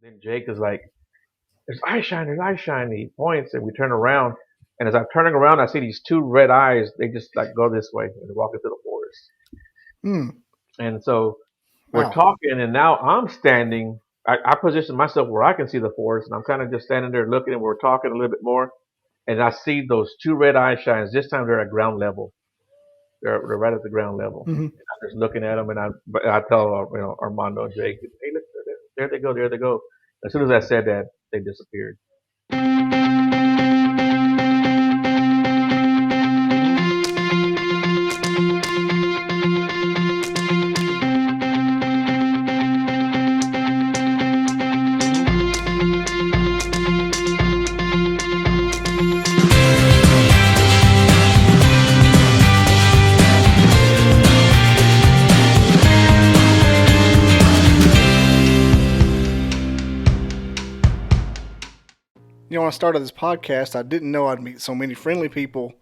Then Jake is like, "There's eye shine, there's eye shine." He points, and we turn around. And as I'm turning around, I see these two red eyes. They just like go this way and walk into the forest. Hmm. And so we're Wow. talking, and now I'm standing. I position myself where I can see the forest, and I'm kind of just standing there looking, and we're talking a little bit more. And I see those two red eye shines. This time they're at ground level. They're right at the ground level. Hmm. And I'm just looking at them, and I tell Armando and Jake, "Hey, look, there they go, there they go." As soon as I said that, they disappeared. When I started this podcast, I didn't know I'd meet so many friendly people,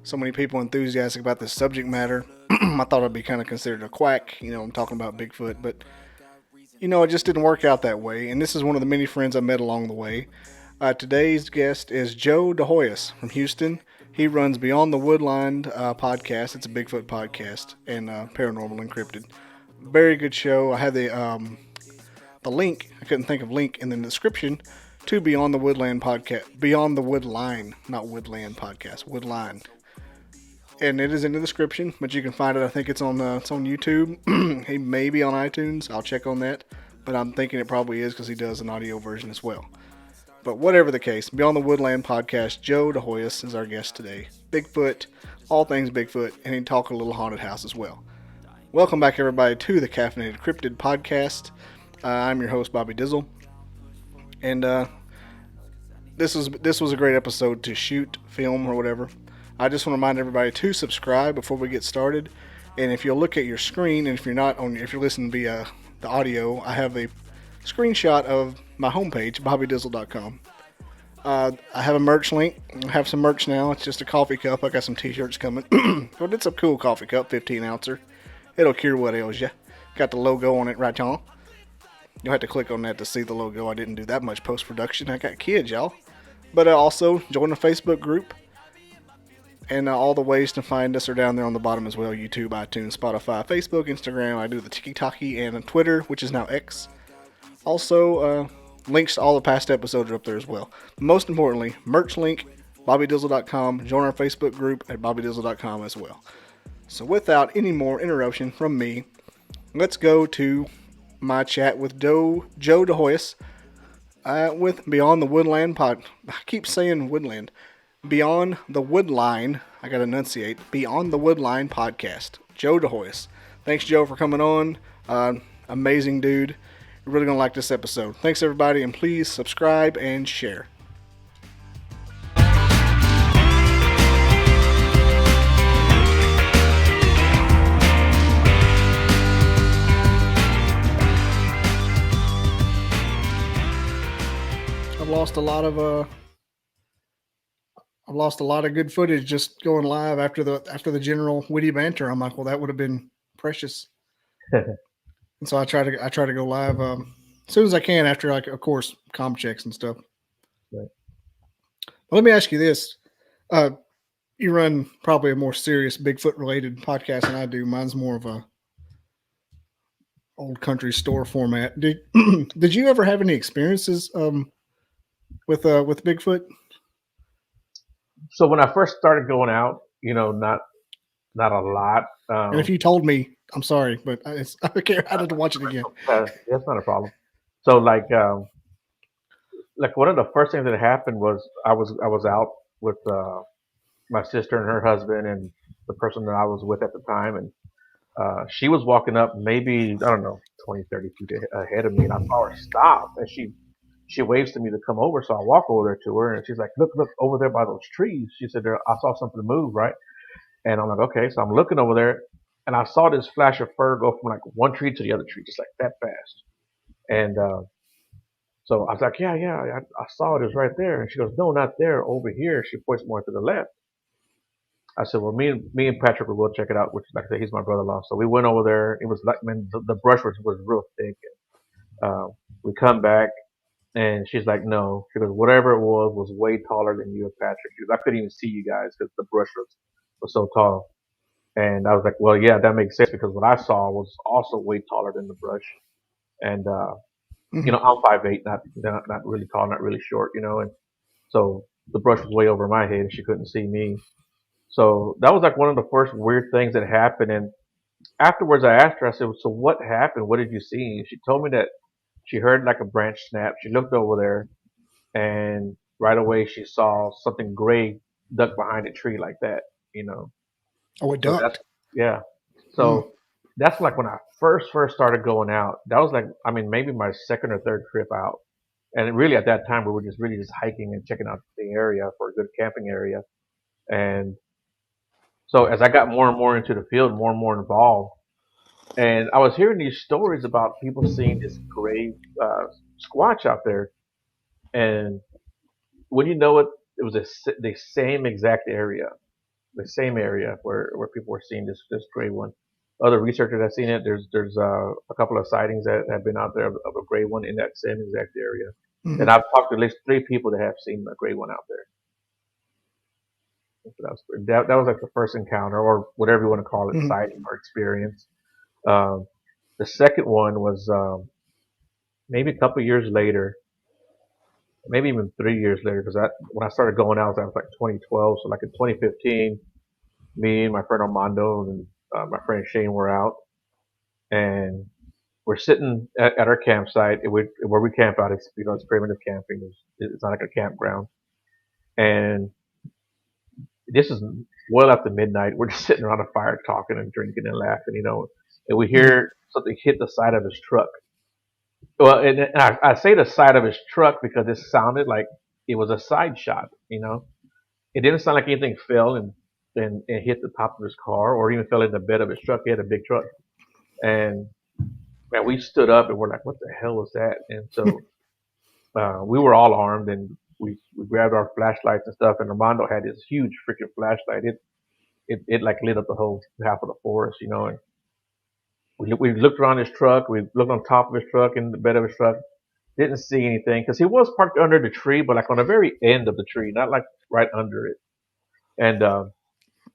so many people enthusiastic about this subject matter. I thought I'd be kind of considered a quack, I'm talking about Bigfoot, but it just didn't work out that way. And this is one of the many friends I met along the way. Today's guest is Joe Hoyos from Houston. He runs Beyond The Woodline Podcast. It's a Bigfoot podcast and Paranormal Encrypted. Very good show. I have the link. I couldn't think of link in the description to Beyond the Woodland Podcast. Beyond the Woodline, not Woodland Podcast. Woodline. And it is in the description, but you can find it. I think it's on YouTube. He may be on iTunes. I'll check on that. But I'm thinking it probably is because he does an audio version as well. But whatever the case, Beyond the Woodland Podcast, Joe Hoyos is our guest today. Bigfoot, all things Bigfoot, and he talk a little haunted house as well. Welcome back, everybody, to the Caffeinated Cryptid Podcast. I'm your host, Bobby Dizzle. And this was a great episode to shoot, film, or whatever. I just want to remind everybody to subscribe before we get started. And if you'll look at your screen, and if you're listening via the audio, I have a screenshot of my homepage, bobbydizzle.com. I have a merch link. I have some merch now. It's just a coffee cup. I got some t-shirts coming. But it's a cool coffee cup, 15 ouncer. It'll cure what ails you. Got the logo on it right on. You'll have to click on that to see the logo. I didn't do that much post-production. I got kids, y'all. But also, join the Facebook group. And all the ways to find us are down there on the bottom as well. YouTube, iTunes, Spotify, Facebook, Instagram. I do the TikTok and Twitter, which is now X. Also, links to all the past episodes are up there as well. Most importantly, merch link, bobbydizzle.com. Join our Facebook group at bobbydizzle.com as well. So without any more interruption from me, let's go to my chat with Joe Hoyos with Beyond the Woodland Pod. I keep saying Woodland. Beyond the Woodline. I gotta enunciate. Beyond the Woodline Podcast. Joe Hoyos. Thanks, Joe, for coming on. Amazing dude. You're really gonna like this episode. Thanks, everybody, and please subscribe and share. I've lost a lot of good footage just going live after the general witty banter. I'm like, well, that would have been precious. And so I try to go live as soon as I can after, like, of course, comm checks and stuff. Right. Well, let me ask you this: you run probably a more serious Bigfoot related podcast than I do. Mine's more of a old country store format. Did you ever have any experiences with Bigfoot? So when I first started going out, not a lot. And if you told me, I'm sorry, but I had to watch it again. That's not a problem. So like one of the first things that happened was I was out with my sister and her husband and the person that I was with at the time, and she was walking up maybe, I don't know, 20, 30 feet ahead of me, and I saw her stop, and she waves to me to come over, so I walk over there to her, and she's like, look over there by those trees. She said, I saw something move, right? And I'm like, okay. So I'm looking over there, and I saw this flash of fur go from like one tree to the other tree, just like that fast. And so I was like, yeah, I saw it. It was right there. And she goes, no, not there, over here. She points more to the left. I said, well, me and Patrick will go check it out, which, like I said, he's my brother-in-law. So we went over there. It was like, man, the brush was real thick. We come back. And she's like, no. She goes, whatever it was way taller than you and Patrick. She goes, I couldn't even see you guys because the brush was so tall. And I was like, well, yeah, that makes sense because what I saw was also way taller than the brush. And, Hmm. I'm 5'8", not really tall, not really short, and so the brush was way over my head and she couldn't see me. So that was like one of the first weird things that happened. And afterwards I asked her, I said, so what happened? What did you see? And she told me that she heard like a branch snap. She looked over there and right away she saw something gray duck behind a tree like that, you know. Oh, it So that's ducked. yeah. Mm. So that's like when I first started going out. That was like I mean maybe my second or third trip out. And really at that time we were just really just hiking and checking out the area for a good camping area. And so as I got more and more into the field, more and more involved, and I was hearing these stories about people seeing this gray squatch out there. And when you know it, it was the same exact area, the same area where people were seeing this gray one. Other researchers have seen it. There's a couple of sightings that have been out there of a gray one in that same exact area. And Hmm. I've talked to at least three people that have seen a gray one out there. So that was like the first encounter, or whatever you want to call it, Hmm. sighting or experience. Um, the second one was maybe a couple years later, maybe even 3 years later, because when I started going out, that was like 2012. So like in 2015, me and my friend Armando and my friend Shane were out, and we're sitting at our campsite where we camp out. It's primitive camping. It's not like a campground, and this is well after midnight. We're just sitting around a fire talking and drinking and laughing, and we Hmm. hear something hit the side of his truck. Well, and I say the side of his truck because it sounded like it was a side shot. It didn't sound like anything fell and hit the top of his car or even fell in the bed of his truck. He had a big truck, and man, we stood up and we're like, "What the hell was that?" And so we were all armed and we grabbed our flashlights and stuff. And Armando had this huge freaking flashlight. It like lit up the whole half of the forest, And we looked around his truck. We looked on top of his truck and the bed of his truck. Didn't see anything because he was parked under the tree, but like on the very end of the tree, not like right under it. And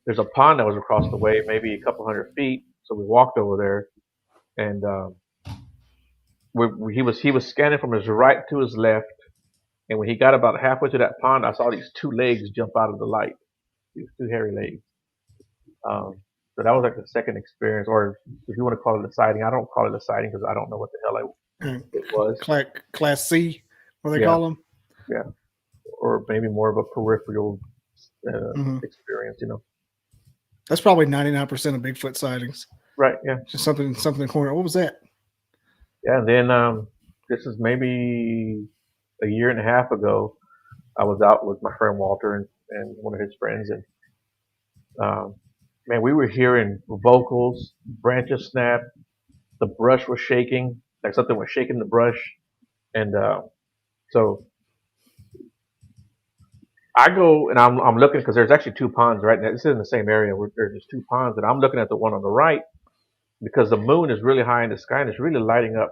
there's a pond that was across the way, maybe a couple 100 feet. So we walked over there, and he was scanning from his right to his left. And when he got about halfway to that pond, I saw these two legs jump out of the light. These two hairy legs. Um, so that was like the second experience, or if you want to call it a sighting. I don't call it a sighting because I don't know what the hell it was. Class C, what they Yeah, call them. yeah, or maybe more of a peripheral Hmm. experience. That's probably 99% of Bigfoot sightings. Right? Yeah, Just something in the corner. What was that? yeah. And then this is maybe a year and a half ago. I was out with my friend Walter and one of his friends, and um, man, we were hearing vocals, branches snap, the brush was shaking, like something was shaking the brush, and so I go and I'm looking because there's actually two ponds right now. This is in the same area where there's just two ponds, and I'm looking at the one on the right because the moon is really high in the sky and it's really lighting up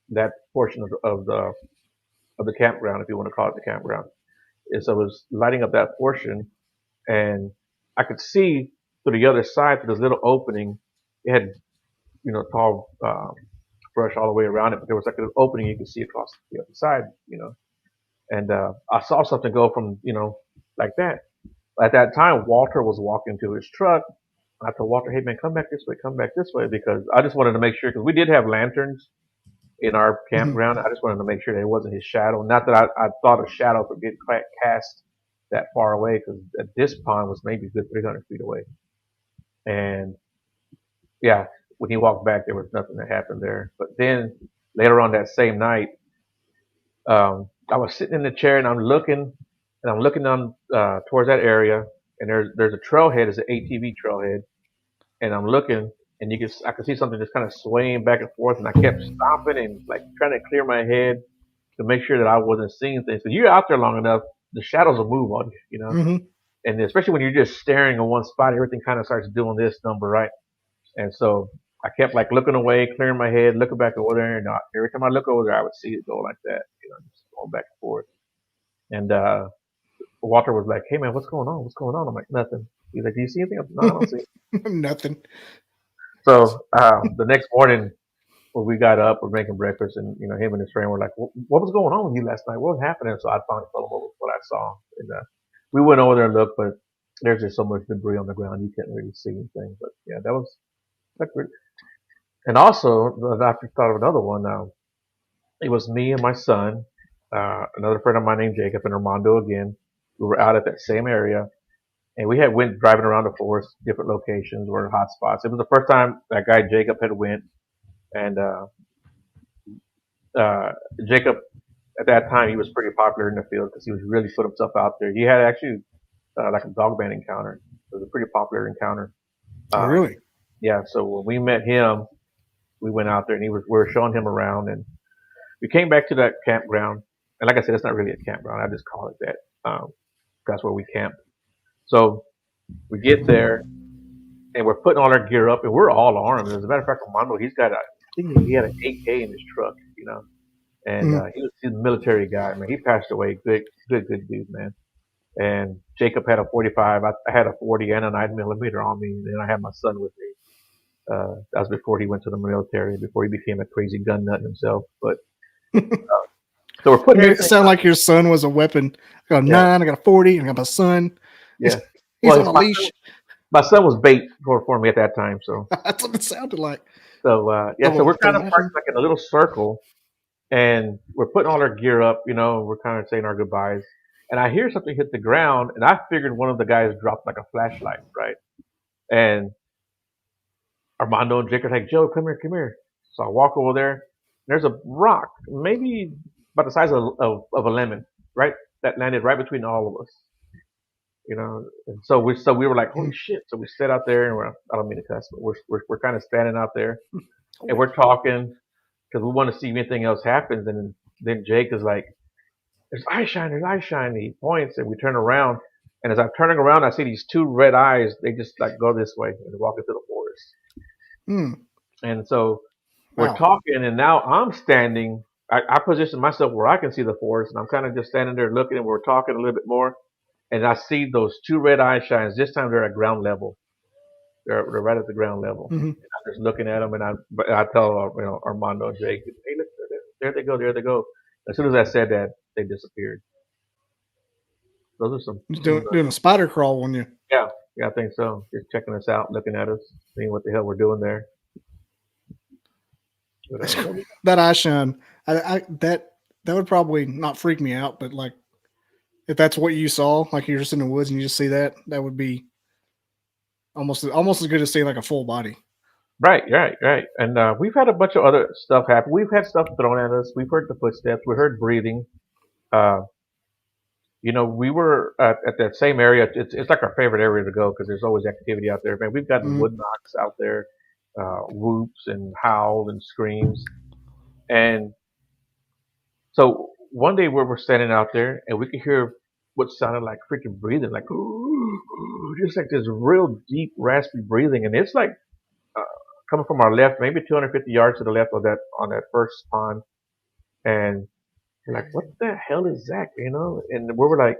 that portion of the campground, if you want to call it the campground. And so it was lighting up that portion, and I could see through the other side through this little opening. It had tall brush all the way around it, but there was like an opening you could see across the other side. And I saw something go from like that. At that time, Walter was walking to his truck. I told Walter, "Hey man, come back this way," because I just wanted to make sure because we did have lanterns in our Hmm. campground. I just wanted to make sure that it wasn't his shadow. Not that I thought a shadow could get cast that far away because this pond was maybe a good 300 feet away. And yeah, when he walked back, there was nothing that happened there. But then later on that same night, I was sitting in the chair and I'm looking on towards that area, and there's a trailhead, it's an ATV trailhead, and I'm looking, and I could see something just kind of swaying back and forth, and I kept stopping and like trying to clear my head to make sure that I wasn't seeing things. So you're out there long enough, the shadows will move on you, Hmm. and especially when you're just staring in one spot, everything kind of starts doing this number, right? And so I kept like looking away, clearing my head, looking back over there, and every time I look over there, I would see it go like that, just going back And Walter was like, "Hey man, what's going on? What's going on?" I'm like, "Nothing." He's like, "Do you see anything?" I'm like, "No, I don't see." Nothing. So the next morning, when we got up, we're making breakfast, and him and his friend were like, "What was going on with you last night? What was happening?" So I finally told him what I saw, and we went over there and looked, but there's just so much debris on the ground you can't really see anything. But yeah, that's weird. And also, I thought of another one. It was me and my son, another friend of mine named Jacob, and Armando again. We were out at that same area, and we had went driving around the forest, different locations, were hot spots. It was the first time that guy Jacob had went, and uh, Jacob at that time he was pretty popular in the field because he was really put himself out there. He had actually like a dog band encounter. It was a pretty popular encounter. Oh, Uh, really? yeah, so when we met him, we went out there and we were showing him around, and we came back to that campground. And like I said, it's not really a campground. I just call it that. That's where we camped. So we get there and we're putting all our gear up, and we're all armed. As a matter of fact, Armando, I think he had an 8K in his truck. And Mm. he's a military guy, man. He passed away. Good dude, man. And Jacob had a 45. I had a 40 and a 9mm on me, and then I had my son with me. That was before he went to the military, before he became a crazy gun nut himself. But so we're You putting made it everything sound up. like your son was a weapon. I got a Yeah, 9, I got a 40, I got my son. yeah. He's Well, on a leash. my son was bait for me at that time. So That's what it sounded like. yeah. So we're kind of Imagine. parked like in a little circle, and we're putting all our gear up. We're kind of saying our goodbyes. And I hear something hit the ground, and I figured one of the guys dropped like a flashlight, right? And Armando and Jake are like, "Joe, come here, come here." So I walk over there. There's a rock, maybe about the size of a lemon, right? That landed right between all of us. And so we were like, "Holy shit!" So we sat out there, and I don't mean to cuss, but we're kind of standing out there, and we're talking because we want to see if anything else happens. And then Jake is like, "There's eye shine, there's eye shine." And he points, and we turn around, and as I'm turning around, I see these two red eyes. They just like go this way and walk into the forest. Mm. And so we're Wow. talking, and now I'm standing. I position myself where I can see the forest, and I'm kind of just standing there looking, and we're talking a little bit more. And I see those two red eye shines. This time they're at ground level. They're right at the ground level. Mm-hmm. And I'm just looking at them, and I tell Armando and Jake, "Hey, look, there they go, there they go." As soon as I said that, they disappeared. Those are He's some doing a spider crawl on you. yeah, yeah, I think so. Just checking us out, looking at us, seeing what the hell we're doing there. But, That's that eye shine. That would probably not freak me out, but like if that's what you saw, like you're just in the woods and you just see that, that would be almost as good as seeing like a full body. right, right, right. And we've had a bunch of other stuff happen. We've had stuff thrown at us. We've heard the footsteps. We heard breathing. Uh, we were at that same area. It's like our favorite area to go because there's always activity out there. Man, we've gotten Mm. wood knocks out there, whoops and howl and screams. And so one day we were standing out there and we could hear what sounded like freaking breathing, like just like this real deep, raspy breathing. And it's like uh, coming from our left, maybe 250 yards to the left of that on that first pond. And we're like, what the hell is that? And we were like,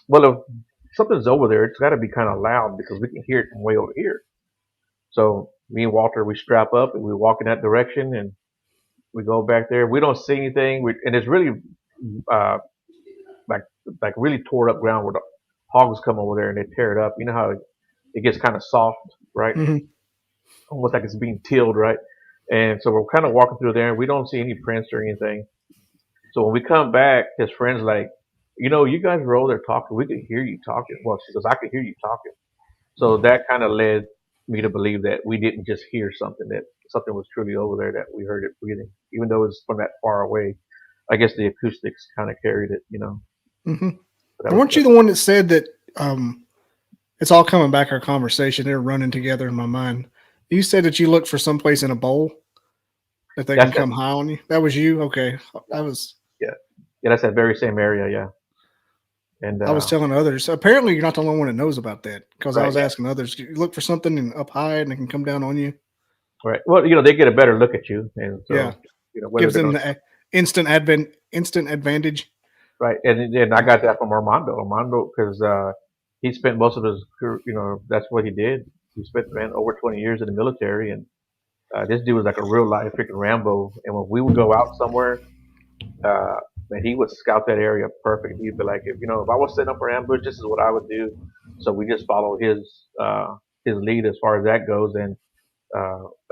well, if something's over there, it's got to be kind of loud because we can hear it from way over here. So me and Walter, we strap up and we walk in that direction and we go back there. We don't see anything, and it's really uh, like really tore up ground where the hogs come over there and they tear it up. You know how it gets kind of soft, right? Mm-hmm. Almost like it's being tilled, right? And so we're kind of walking through there and we don't see any prints or anything. So when we come back, his friend's like, you guys were over there talking. We could hear you talking. Well, she goes, I could hear you talking. So that kind of led me to believe that we didn't just hear something, that something was truly over there, that we heard it breathing, even though it was from that far away. I guess the acoustics kind of carried it. Mm-hmm. But that And was weren't you the one that said that it's all coming back our conversation? They're running together in my mind. You said that you looked for someplace in a bowl that they can that's that. come high on you. That was you? Okay. That was Yeah, yeah, that's that very same area. Yeah, and I was telling others. Apparently you're not the only one that knows about that because I right, was asking others, you look for something and up high and they can come down on you. right. Well, they get a better look at you, and Yeah. so whether Gives they're them going the instant advantage. right. And I got that from Armando. Armando, because he spent most of his career, that's what he did. He spent man over 20 years in the military, and this dude was like a real life freaking Rambo. And when we would go out somewhere, uh, man, he would scout that area perfect. He'd be like, if I was setting up for ambush, this is what I would do. So we just follow his lead as far as that goes. And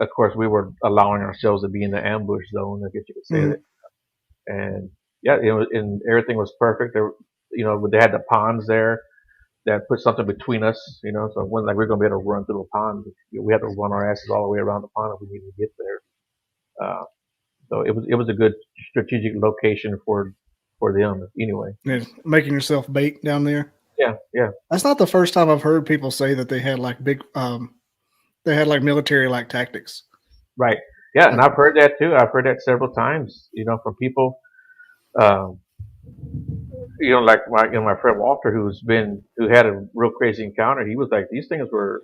of course, we were allowing ourselves to be in the ambush zone, I guess you could say Mm-hmm. that. And yeah, and everything was perfect. There, they had the ponds there that put something between us, so it wasn't like we are gonna be able to run through a pond. We had to run our asses all the way around the pond if we needed to get there. So it was a good strategic location for them anyway. Yeah, making yourself bait down there. Yeah, yeah, That's not the first time I've heard people say that they had like they had like military like tactics. right. Yeah, and I've heard that too. I've heard that several times, from people. Um, like my friend Walter, who had a real crazy encounter. He was like, these things were,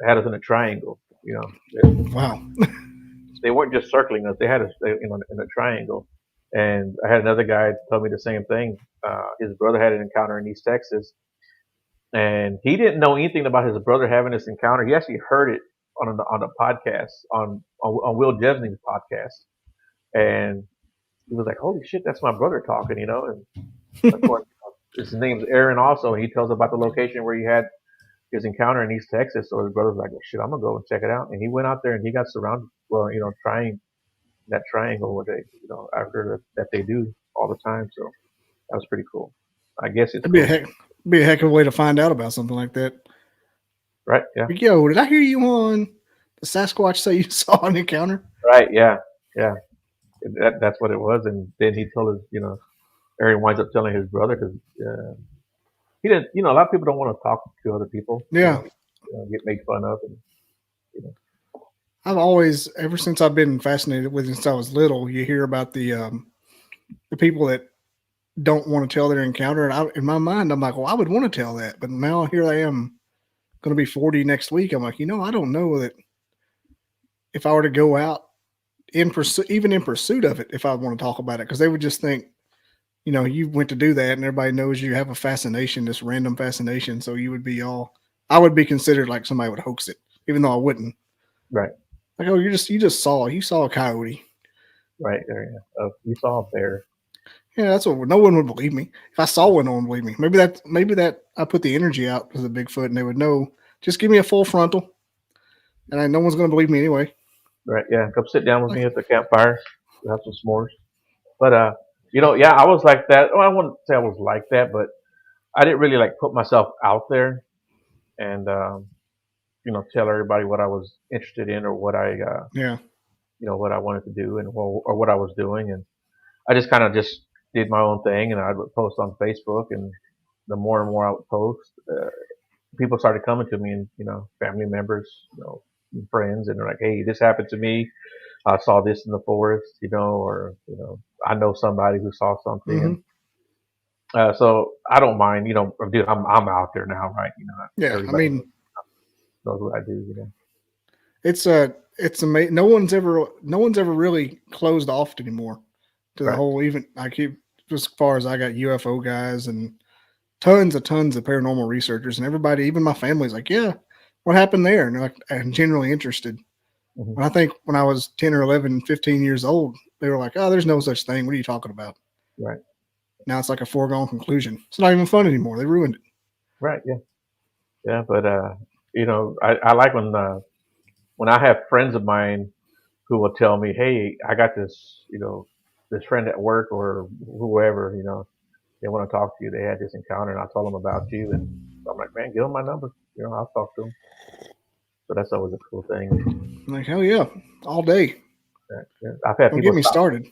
had us in a triangle. Wow. They weren't just circling us; they had us, in a triangle. And I had another guy tell me the same thing. His brother had an encounter in East Texas, and he didn't know anything about his brother having this encounter. He actually heard it on a podcast on Will Jesning's podcast, and he was like, "Holy shit, that's my brother talking," And of course, his name's Aaron also, and he tells about the location where he had his encounter in East Texas. So his brother's like, well, "Shit, I'm gonna go and check it out." And he went out there and he got surrounded. Well, trying that triangle where they, after that they do all the time. So that was pretty cool. I guess it's It'd cool, be a heck of a way to find out about something like that. right? Yeah, Like, yo, did I hear you on the Sasquatch say you saw an encounter? right. Yeah, yeah. That's what it was. And then he told his, Aaron winds up telling his brother because he didn't. A lot of people don't want to talk to other people. Yeah. Get made fun of, and you know. I've always, ever since I've been fascinated with it since I was little, you hear about the people that don't want to tell their encounter. And in my mind, I'm like, well, I would want to tell that. But now here I am going to be 40 next week. I'm like, I don't know that if I were to go out even in pursuit of it, if I want to talk about it, because they would just think, you went to do that and everybody knows you have a fascination, this random fascination. So I would be considered like somebody would hoax it, even though I wouldn't. Right. Like, oh, you saw a coyote. Right there, yeah. Oh, you saw a bear. Yeah, that's what no one would believe me. If I saw one, no one would believe me. Maybe that I put the energy out to the Bigfoot and they would know, just give me a full frontal and no one's going to believe me anyway. Right, yeah. Come sit down with me at the campfire. We'll have some s'mores. But, yeah, I was like that. Well, I wouldn't say I was like that, but I didn't really like put myself out there and, tell everybody what I was interested in or what Yeah. what I wanted to do or what I was doing. And I just kind of just did my own thing, and I would post on Facebook, and the more and more I would post, people started coming to me, and family members, and friends, and they're like, "Hey, this happened to me. I saw this in the forest, or I know somebody who saw something." Mm-hmm. And so I don't mind, dude. I'm out there now, right? Yeah, everybody knows what I do. it's amazing. No one's ever really closed off anymore to the Right. whole. Even I keep as far as I got UFO guys and tons of paranormal researchers and everybody, even my family's like, yeah, what happened there? And they're like, I'm generally interested. Mm-hmm. And I think when I was 10 or 11, 15 years old, they were like, oh, there's no such thing. What are you talking about? Right. Now it's like a foregone conclusion. It's not even fun anymore. They ruined it. Right. Yeah. Yeah. But I like when I have friends of mine who will tell me, "Hey, I got this, this friend at work or whoever, they want to talk to you. They had this encounter, and I told them about you." And I'm like, "Man, give them my number. I'll talk to them." So that's always a cool thing. I'm like, hell yeah, all day. Yeah. I've had Don't people get me stop. started.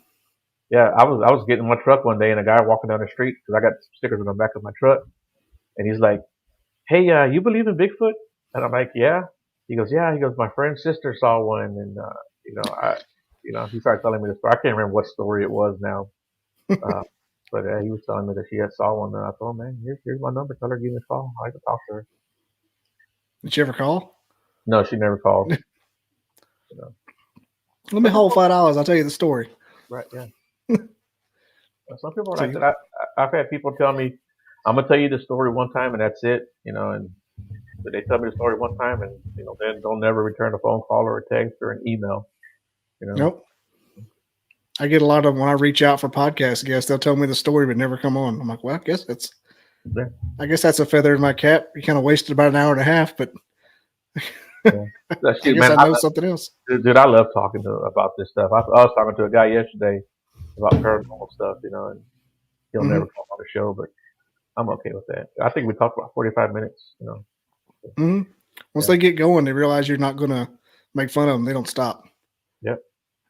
Yeah, I was getting in my truck one day, and a guy walking down the street because I got stickers on the back of my truck, and he's like, "Hey, you believe in Bigfoot?" And I'm like, "Yeah." He goes, "Yeah." He goes, "My friend's sister saw one, and he started telling me the story. I can't remember what story it was now, but he was telling me that she had saw one, and I told him, "Man, here's my number. Tell her to give me a call. I can talk to her." Did you ever call? No, she never called. Let me hold $5. I'll tell you the story. Right? Yeah. Some people are So like that. I've had people tell me, "I'm gonna tell you the story one time and that's it," and they tell me the story one time and then they'll never return a phone call or a text or an email. You know. nope. I get a lot of when I reach out for podcast guests, they'll tell me the story but never come on. I'm like, well, Yeah. I guess that's a feather in my cap. You kind of wasted about an hour and a half, but Yeah. I Shoot, guess man, I know something else. dude, I love talking about this stuff. I was talking to a guy yesterday about paranormal stuff, and he'll never Hmm. come on the show, but I'm okay with that. I think we talked about 45 minutes. Hmm. Once Yeah. they get going, they realize you're not gonna make fun of them. They don't stop. Yep.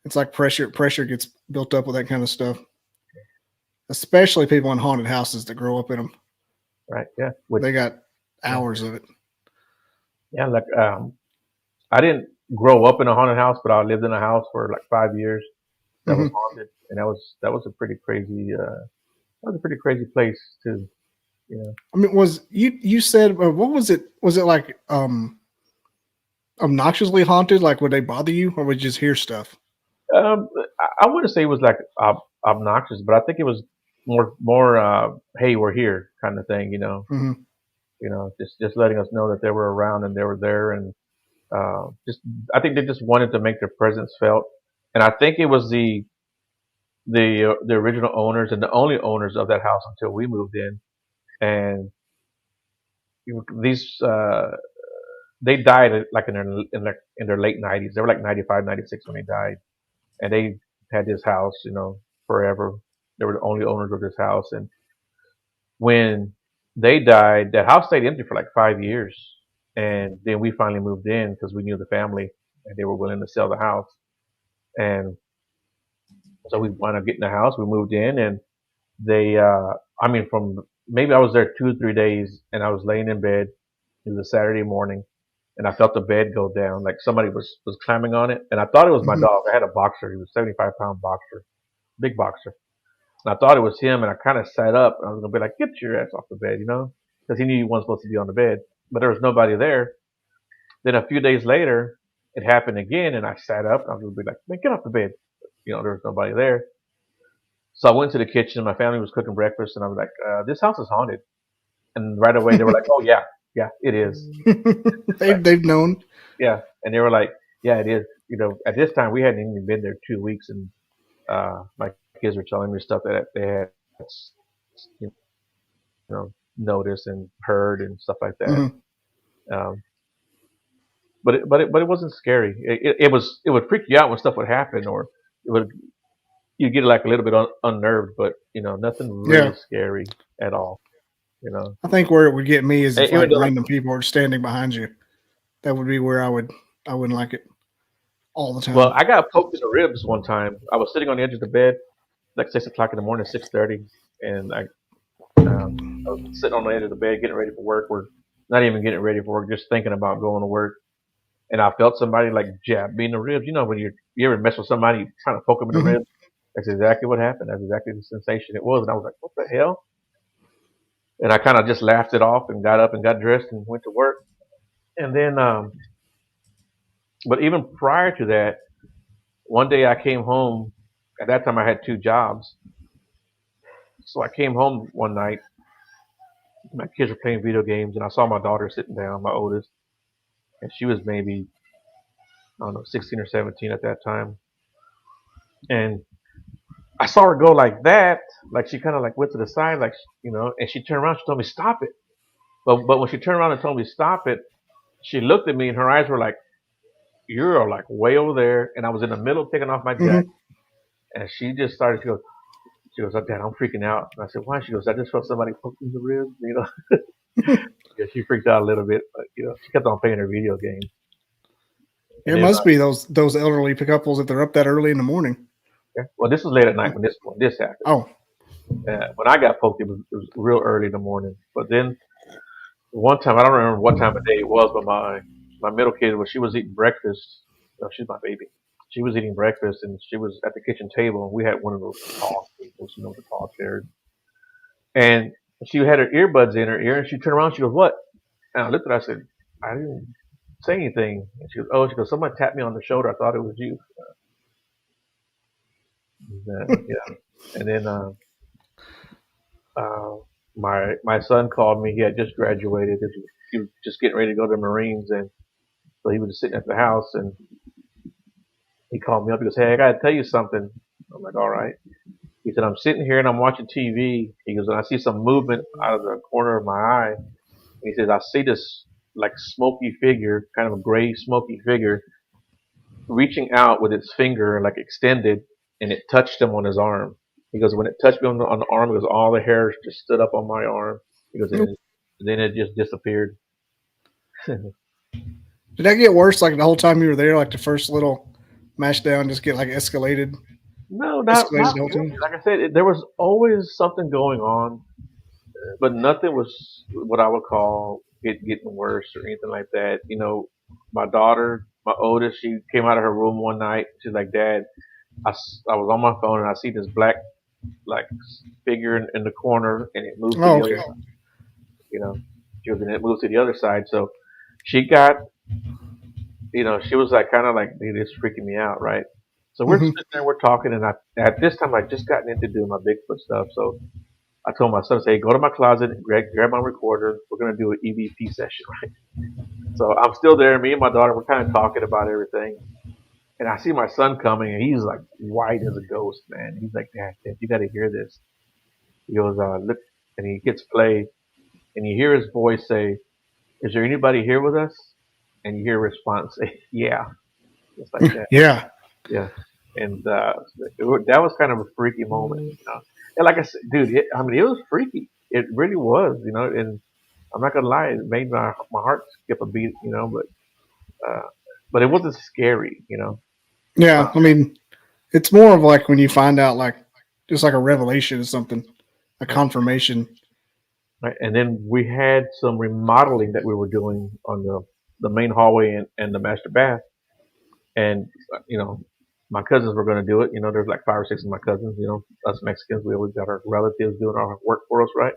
It's like pressure. Pressure gets built up with that kind of stuff, especially people in haunted houses that grow up in them. Right. Yeah. Which, They got yeah. hours of it. Yeah. Like, I didn't grow up in a haunted house, but I lived in a house for like 5 years that was Hmm. haunted, and that was a pretty crazy, that was a pretty crazy place too. Yeah. I mean, was you said what was it? Was it like obnoxiously haunted? Like would they bother you, or would you just hear stuff? I wouldn't say it was like obnoxious, but I think it was more hey, we're here kind of thing. Hmm. Just letting us know that they were around and they were there, and just I think they just wanted to make their presence felt, and I think it was the original owners and the only owners of that house until we moved in, and these they died like in their late 90s. They were like 95, 96 when they died, and they had this house, forever. They were the only owners of this house, and when they died, that house stayed empty for like 5 years, and then we finally moved in because we knew the family and they were willing to sell the house, and so we wound up getting the house. We moved in, and they, I mean, from maybe I was there 2 or 3 days, and I was laying in bed. It was a Saturday morning, and I felt the bed go down, like somebody was climbing on it, and I thought it was my Hmm. dog. I had a boxer. He was 75-pound boxer, big boxer. And I thought it was him, and I kind of sat up. And I was gonna be like, "Get your ass off the bed," because he knew you weren't supposed to be on the bed. But there was nobody there. Then a few days later, it happened again, and I sat up. And I was gonna be like, "Man, get off the bed." There was nobody there. So I went to the kitchen. My family was cooking breakfast, and I was like, "This house is haunted." And right away, they were like, "Oh yeah, yeah, it is." Like, they've known. yeah, and they were like, "Yeah, it is." At this time, we hadn't even been there 2 weeks, and my kids were telling me stuff that they had, you noticed and heard and stuff like that. Hmm. Um, but it wasn't scary. It would freak you out when stuff would happen, or it would you get like a little bit unnerved, but nothing really Yeah, scary at all. You know, I think where it would get me is if even like though like random people are standing behind you. That would be where I wouldn't like it all the well, time. I got poked in the ribs one time. I was sitting on the edge of the bed, like 6 o'clock in the morning, 6:30, and I was sitting on the edge of the bed getting ready for work. We're not even getting ready for work, just thinking about going to work. And I felt somebody like jab me in the ribs. When you ever mess with somebody, you trying to poke them in the Hmm. ribs. That's exactly what happened. That's exactly the sensation it was. And I was like, what the hell? And I kind of just laughed it off and got up and got dressed and went to work. And then, but even prior to that, one day I came home. At that time, I had two jobs. So I came home one night. My kids were playing video games, and I saw my daughter sitting down, my oldest, and she was maybe, I don't know, 16 or 17 at that time. And I saw her go like that, like she kind of like went to the side, like and she turned around. She told me stop it. But when she turned around and told me stop it, she looked at me and her eyes were like, "You're like way over there." And I was in the middle of taking off my jacket, Hmm. and she just started. She goes, "Oh, Dad, I'm freaking out." And I said, "Why?" She goes, "I just felt somebody poke me in the ribs." Yeah, she freaked out a little bit, but she kept on playing her video game. And It then, must be those elderly couples if they're up that early in the morning. yeah, well, this was late at night when this happened. Oh. When I got poked, it was real early in the morning. But then one time, I don't remember what time of day it was, but my middle kid, when she was eating breakfast, she's my baby. She was eating breakfast, and she was at the kitchen table, and we had one of those tall tables, the tall chairs. And she had her earbuds in her ear, and she turned around. She goes, "What?" And I looked at her. I said, "I didn't say anything." And she goes, "Oh," she goes, "Someone tapped me on the shoulder. I thought it was you." Yeah. And then uh, my son called me. He had just graduated. He was just getting ready to go to the Marines, and so he was just sitting at the house, and he called me up. He goes, "Hey, I got to tell you something." I'm like, "All right." He said, "I'm sitting here and I'm watching TV." He goes, "And I see some movement out of the corner of my eye." And he says, "I see this like smoky figure, kind of a gray smoky figure, reaching out with its finger like extended, and it touched him on his arm." He goes, "When it touched me on the arm, it goes, all the hairs just stood up on my arm." He goes, Nope. and then it just disappeared. Did that get worse? Like the whole time you were there, like the first little mash down, just get like No, escalated not the whole really. time. Like I said, there was always something going on, but nothing was what I would call getting worse or anything like that. My daughter, my oldest, she came out of her room one night. She's like, "Dad, I was on my phone and I see this black like figure in the corner, and it moved to Oh, the other okay. side." You know, she was and it moved to the other side. So she got, she was like kind of like, "Dude, it's freaking me out, right?" So we're Hmm. sitting there, we're talking, and at this time I just gotten into doing my Bigfoot stuff. So I told my son, "Say, go to my closet and grab my recorder. We're gonna do an EVP session, right?" So I'm still there. Me and my daughter, we're kind of talking about everything, and I see my son coming, and he's like white as a ghost, man. He's like, "Dad, you got to hear this." He goes, "Look," and he hits play, and you hear his voice say, "Is there anybody here with us?" And you hear a response say, "Yeah," just like that. Yeah. Yeah, and that was kind of a freaky moment. And like I said, dude, it was freaky. It really was. And I'm not gonna lie, it made my heart skip a beat. But it wasn't scary. Yeah. Uh, I mean, it's more of like when you find out, like, just like a revelation or something, a right, confirmation. right. And then we had some remodeling that we were doing on the main hallway and the master bath, and my cousins were going to do it. There's like five or six of my cousins. Us Mexicans, we always got our relatives doing our work for us, right?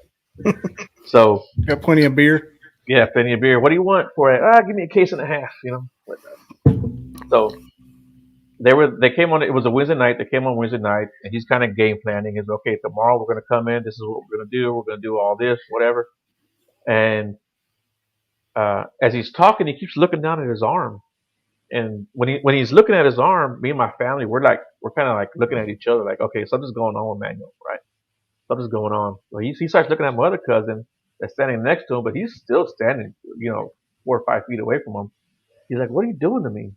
So Got plenty of beer. yeah, penny a beer. What do you want for it? Give me a case and a half. So they came on. It was a Wednesday night. They came on Wednesday night, and he's kind of game planning. He's okay. Tomorrow we're going to come in. This is what we're going to do. We're going to do all this, whatever. And as he's talking, he keeps looking down at his arm. And when he's looking at his arm, me and my family, we're kind of like looking at each other, like, okay, something's going on with Manuel, right? Something's going on. Well, he starts looking at my other cousin that's standing next to him, but he's still standing, 4 or 5 feet away from him. He's like, "What are you doing to me?"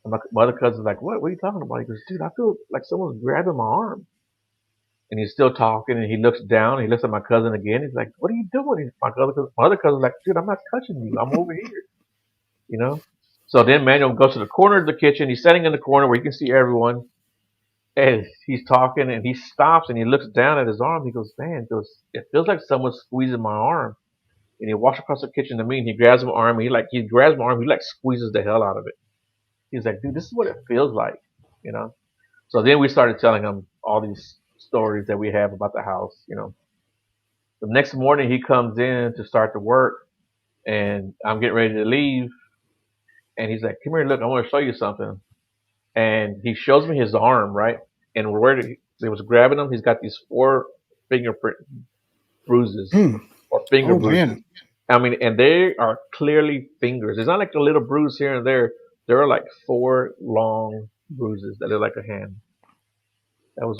And my other cousin's like, "What? What are you talking about?" He goes, "Dude, I feel like someone's grabbing my arm." And he's still talking, and he looks down, and he looks at my cousin again. He's like, "What are you doing?" My other cousin's like, "Dude, I'm not touching you. I'm over here." You know. So then Manuel goes to the corner of the kitchen. He's standing in the corner where you can see everyone, and he's talking, and he stops and he looks down at his arm. He goes, "Man," "it feels like someone's squeezing my arm." And he walks across the kitchen to me, and he grabs my arm. He grabs my arm. He like squeezes the hell out of it. He's like, "Dude, this is what it feels like," you know. So then we started telling him all these stories that we have about the house. The next morning he comes in to start the work, and I'm getting ready to leave, and he's like, "Come here, look, I want to show you something." And he shows me his arm, right? And where he was grabbing him, he's got these four fingerprint bruises Hmm. or finger Oh bruises. man. I mean, and they are clearly fingers. It's not like a little bruise here and there. There are like four long bruises that look like a hand. That was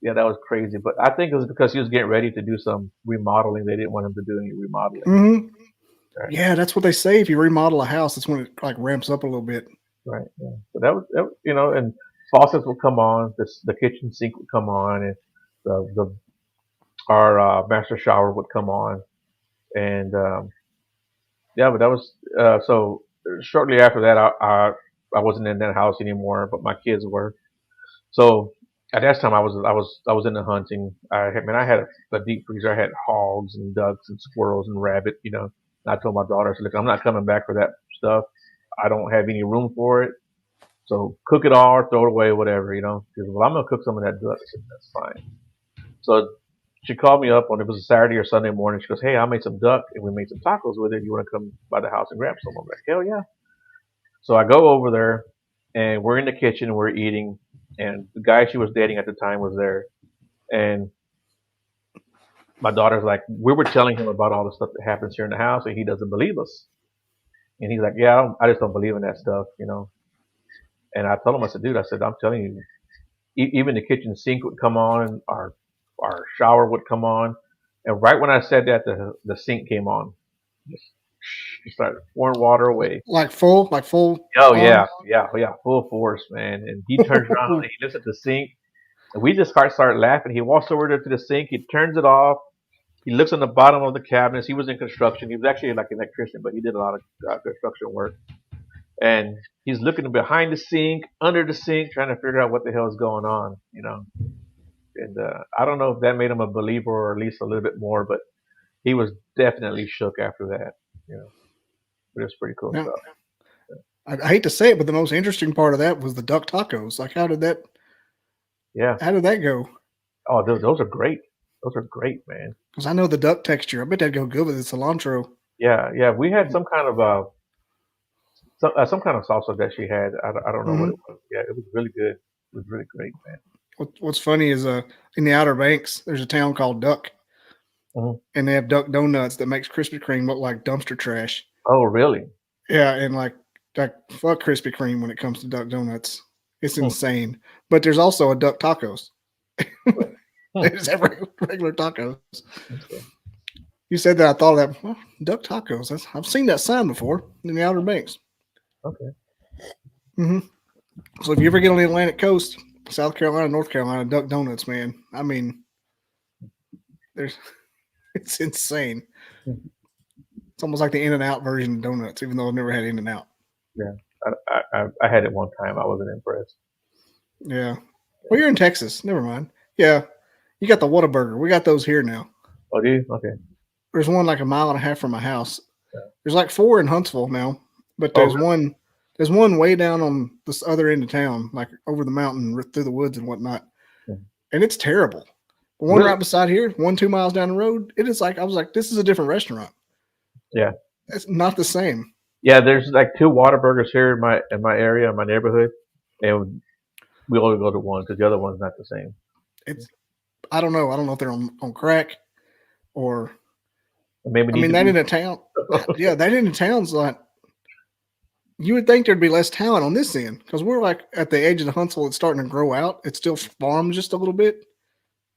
yeah, that was crazy. But I think it was because he was getting ready to do some remodeling. They didn't want him to do any remodeling. Hmm. Right, Yeah, that's what they say. If you remodel a house, that's when it like ramps up a little bit. right. Yeah. So and faucets would come on. The kitchen sink would come on, and the our master shower would come on, and yeah, but that was so. Shortly after that, I wasn't in that house anymore, but my kids were. So at that time, I was into hunting. I had a deep freezer. I had hogs and ducks and squirrels and rabbit. And I told my daughter, I said, "Look, I'm not coming back for that stuff. I don't have any room for it. So cook it all or throw it away, whatever. She goes, well, I'm gonna cook some of that duck." I said, "That's fine." So she called me up when it was a Saturday or Sunday morning. She goes, "Hey, I made some duck and we made some tacos with it. You want to come by the house and grab some?" I'm like, "Hell yeah!" So I go over there, and we're in the kitchen and we're eating, and the guy she was dating at the time was there, and my daughter's like, we were telling him about all the stuff that happens here in the house, and he doesn't believe us. And he's like, yeah, I just don't believe in that stuff, you know. And I told him, I said, dude, I said, I'm telling you, even the kitchen sink would come on, our shower would come on, and right when I said that, the sink came on, just, just started pouring water away. Like full Oh on. yeah, full force, man. And he turns around and he looks at the sink, and we just started laughing. He walks over to the sink, he turns it off. He looks on the bottom of the cabinets. He was in construction. He was actually like an electrician, but he did a lot of construction work. And he's looking behind the sink, under the sink, trying to figure out what the hell is going on, you know. And I don't know if that made him a believer or at least a little bit more, but he was definitely shook after that, you know. But it's pretty cool Now, stuff. I hate to say it, but the most interesting part of that was the duck tacos. Like, how did that Yeah. go? Oh, those are great. Those are great, man. Because I know the duck texture. I bet that'd go good with the cilantro. Yeah. We had some kind of some kind of salsa that she had. I don't know what Mm-hmm. it was. Yeah, it was really good. It was really great, man. What's funny is in the Outer Banks, there's a town called Duck, Hmm. and they have Duck Donuts that makes Krispy Kreme look like dumpster trash. Oh, really? Yeah, and like fuck Krispy Kreme when it comes to Duck Donuts. It's Hmm. insane. But there's also a Duck Tacos. Hmm. They just have regular tacos. Okay. You said that, I thought of that. Well, Duck Tacos. I've seen that sign before in the Outer Banks. Okay. Mm-hmm. So if you ever get on the Atlantic coast, South Carolina, North Carolina, Duck Donuts, man. I mean, there's it's insane. Mhm. It's almost like the In and Out version of donuts, even though I've never had In and Out. Yeah. I had it one time. I wasn't impressed. Yeah. Well, you're in Texas. Never mind. Yeah. You got the Whataburger. We got those here now. Oh, do you? Okay. There's one like a mile and a half from my house. Yeah. There's like 4 in Huntsville now, but Oh, there's really? one. There's one way down on this other end of town, like over the mountain, through the woods and whatnot, Mhm. and it's terrible. The one Really? right beside here, 2 miles down the road, it is like I was like, this is a different restaurant. Yeah. It's not the same. Yeah. There's like two Whataburgers here in my area, in my neighborhood, and we only go to one because the other one's not the same. It's I don't know. I don't know if they're on crack or Maybe I need mean to that be. end of town. Yeah, that end of town's like you would think there'd be less talent on this end because we're like at the edge of the Huntsville. It's starting to grow out. It's still farmed just a little bit,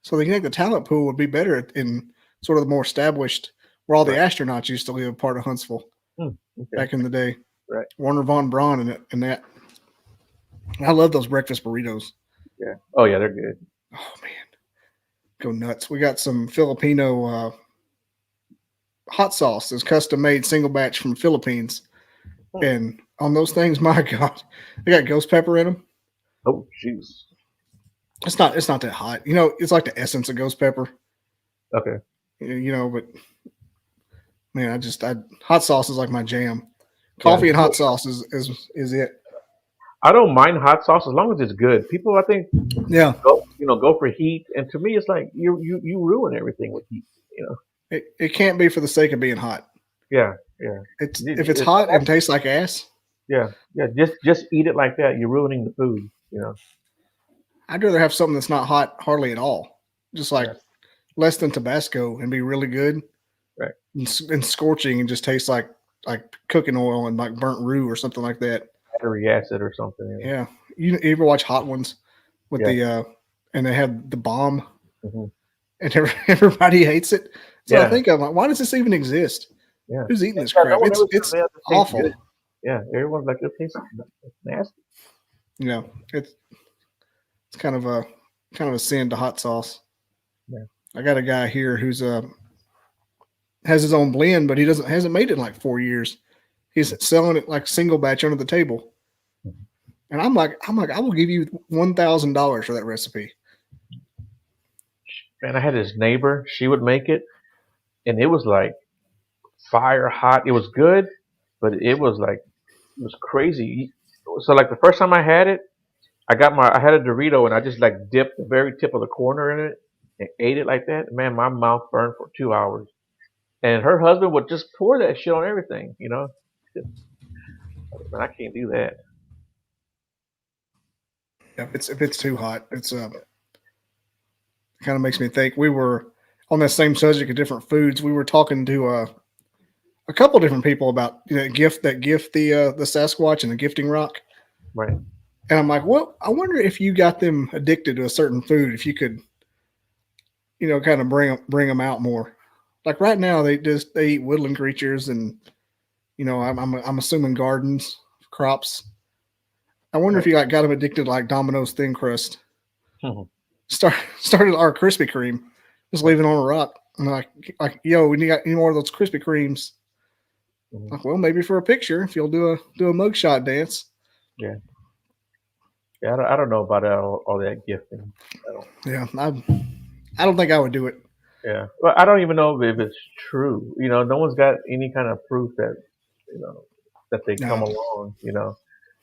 so they think the talent pool would be better in sort of the more established where all the Right. astronauts used to live, part of Huntsville Okay. back in the day. Right. Warner von Braun and that. I love those breakfast burritos. Yeah. Oh, yeah. They're good. Oh man, go nuts. We got some Filipino hot sauce that's custom made single batch from the Philippines. Hmm. And on those things, my God, they got ghost pepper in them. Oh, jeez. It's not that hot. You know, it's like the essence of ghost pepper. Okay. You know, but man, I hot sauce is like my jam. Yeah. Coffee and hot sauce is it. I don't mind hot sauce as long as it's good. People, I think, Yeah. go for heat, and to me, it's like you ruin everything with heat. You know. It can't be for the sake of being hot. Yeah. Yeah. It's It, if it's it, hot and tastes like ass, yeah. Yeah. Just eat it like that. You're ruining the food. You know. I'd rather have something that's not hot hardly at all. Just like Yeah. less than Tabasco and be really good Right. and scorching and just taste like cooking oil and like burnt roux or something like that. Battery acid or something. You know. Yeah. You ever watch Hot Ones with Yeah. the and they have the bomb Hmm. and everybody hates it. So I Yeah. think I'm like, why does this even exist? Yeah. Who's eating this Yeah. No crap? one ever says It's that it tastes awful. good. Yeah. Everyone's like, it tastes nasty. You know, it's kind of a sin to hot sauce. Yeah. I got a guy here who's has his own blend, but he hasn't made it in like 4 years. He's selling it like single batch under the table. And I'm like, I will give you $1,000 for that recipe. Man, I had this neighbor. She would make it, and it was like fire hot. It was good, but it was crazy. So like the first time I had it, I had a Dorito and I just like dipped the very tip of the corner in it and ate it like that. Man, my mouth burned for 2 hours. And her husband would just pour that shit on everything, you know. Man, I can't do that. If it's too hot, it's kind of makes me think. on that same subject of different foods, we were talking to a couple different people about gift the Sasquatch and the gifting rock. Right. And I'm like, well, I wonder if you got them addicted to a certain food, if you could, kind of bring them out more. Like right now, they eat woodland creatures, and I'm assuming gardens, crops. I wonder if Right. you got them addicted to like Domino's thin crust. Mhm. Started our Krispy Kreme, just Right. leave it on a rock. I'm like, yo, we got any more of those Krispy Kremes? Mhm. Like, well, maybe for a picture, if you'll do a mugshot dance. Yeah. Yeah. I don't know about all that gifting. I don't. Yeah, I don't think I would do it. Yeah. Well, I don't even know if it's true. No one's got any kind of proof that you know that they come No. along.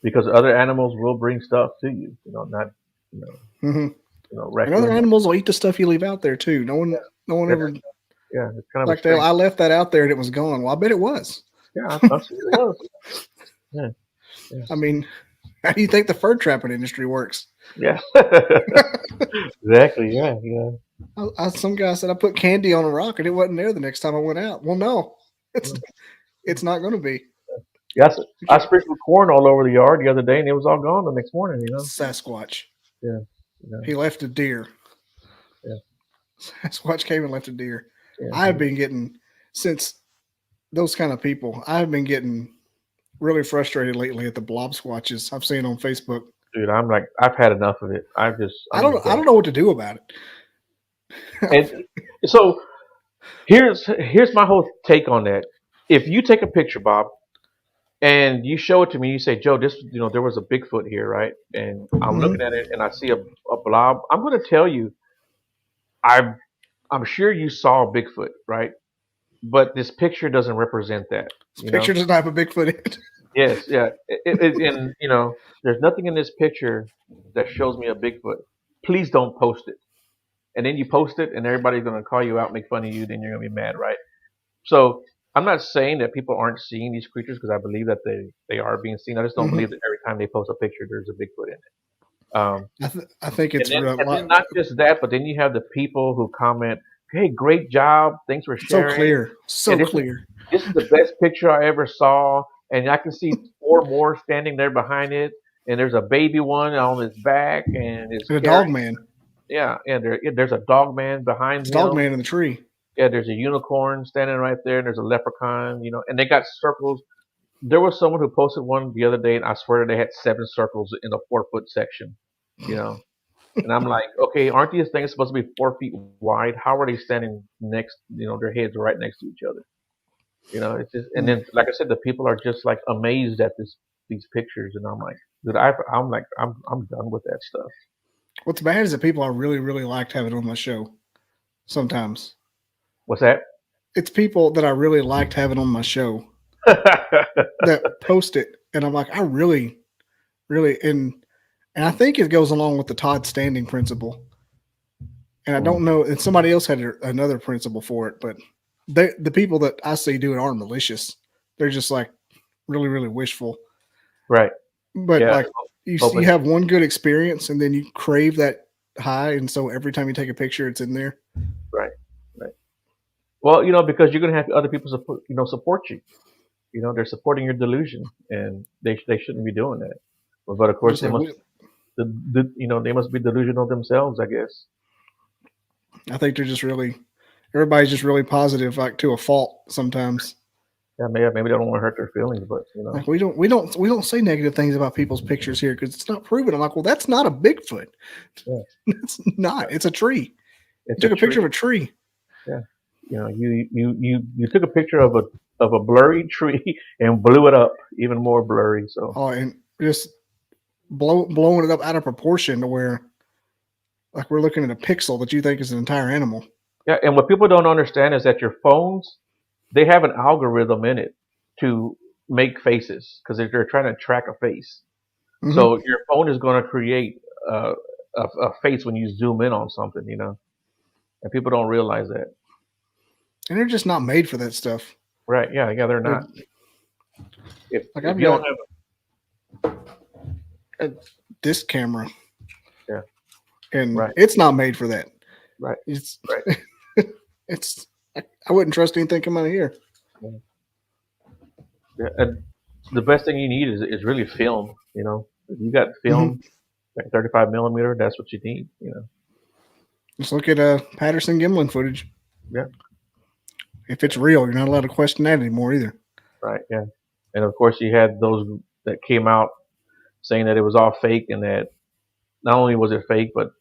Because other animals will bring stuff to you. Not you know Mm-hmm. And other raccoon. animals will eat the stuff you leave out there too. No one Yeah. ever Yeah. It's kind of a like that. strange. I left that out there and it was gone. Well, I bet it was. Yeah. I'm sure it was. Yeah. Yeah. I mean, how do you think the fur trapping industry works? Yeah. Exactly. Yeah. Yeah. Some guy said I put candy on a rock and it wasn't there the next time I went out. Well, no, it's Mm. it's not going to be. Yes. I sprinkled corn all over the yard the other day, and it was all gone the next morning. Sasquatch. Yeah. Yeah. He left a deer. Yeah. Sasquatch came and left a deer. Yeah. I've been getting since those kind of people. I've been getting really frustrated lately at the blob squatches I've seen on Facebook. Dude, I'm like, I've had enough of it. I'm just I done. don't know what to do about And it. so here's my whole take on that. If you take a picture, Bob, and you show it to me, you say, Joe, this, there was a Bigfoot here, right? And I'm looking Mhm. at it, and I see a blob. I'm going to tell you, I'm I'm sure you saw a Bigfoot, right? But this picture doesn't represent that. This picture does not have a Bigfoot in it. Yes, yeah, and there's nothing in this picture that shows me a Bigfoot. Please don't post it. And then you post it, and everybody's gonna call you out, make fun of you. Then you're gonna be mad, right? So I'm not saying that people aren't seeing these creatures because I believe that they are being seen. I just don't Mhm. believe that every time they post a picture, there's a Bigfoot in it. I think And it's then a and then lot. not just that, but then you have the people who comment, "Hey, great job! Thanks for So sharing." clear, And so clear. this is the best picture I ever saw, and I can see four more standing there behind it, and there's a baby one on his back, and it's And a dog carrying. man. Yeah, and there's a dog man behind It's a dog him. man in the tree. Yeah, there's a unicorn standing right there, and there's a leprechaun, and they got circles. There was someone who posted one the other day, and I swear they had 7 circles in a 4 foot section, you know. And I'm like, okay, aren't these things supposed to be 4 feet wide? How are they standing next? Their heads are right next to each other. It's just, and Mm. then, like I said, the people are just like amazed at these pictures, and I'm like, dude, I'm like, I'm done with that stuff. What's bad is the people I really, really liked having on my show. Sometimes What's that? it's people that I really liked having on my show that post it, and I'm like, I really, really, and I think it goes along with the Todd Standing principle. And I Mm, don't know, and somebody else had another principle for it, but the people that I see do it aren't malicious. They're just like really, really wishful. right. But Yeah. like you Hoping. have one good experience, and then you crave that high, and so every time you take a picture, it's in there. Right. Right. Well, because you're gonna have other people support you. They're supporting your delusion, and they shouldn't be doing that. But of course, Just like they must be delusional themselves, I guess. I think they're just really everybody's just really positive, like to a fault sometimes. Yeah, maybe they don't want to hurt their feelings, but Like we don't say negative things about people's pictures here because it's not proven. I'm like, well, that's not a Bigfoot. yeah, It's not. It's a tree. You it's a took a tree. picture of a tree. Yeah, you took a picture of a blurry tree and blew it up even more blurry. So Oh, and just blowing it up out of proportion to where like we're looking at a pixel that you think is an entire animal. yeah, and what people don't understand is that your phones, they have an algorithm in it to make faces because they're trying to track a face. Hmm. So your phone is going to create uh, a face when you zoom in on something, and people don't realize that. And they're just not made for that stuff. Right? Yeah, yeah, they're They're, not. If like if I've you don't got have, a, this camera, yeah, and right, it's not made for that. right, It's right. It's I wouldn't trust anything coming out of here. Yeah, and the best thing you need is really film. If you got Mm-hmm. film, like 35 millimeter, that's what you need. Just look at Patterson Gimlin footage. Yeah, If it's real, you're not allowed to question that anymore either. right. Yeah, and of course you had those that came out saying that it was all fake and that not only was it fake, but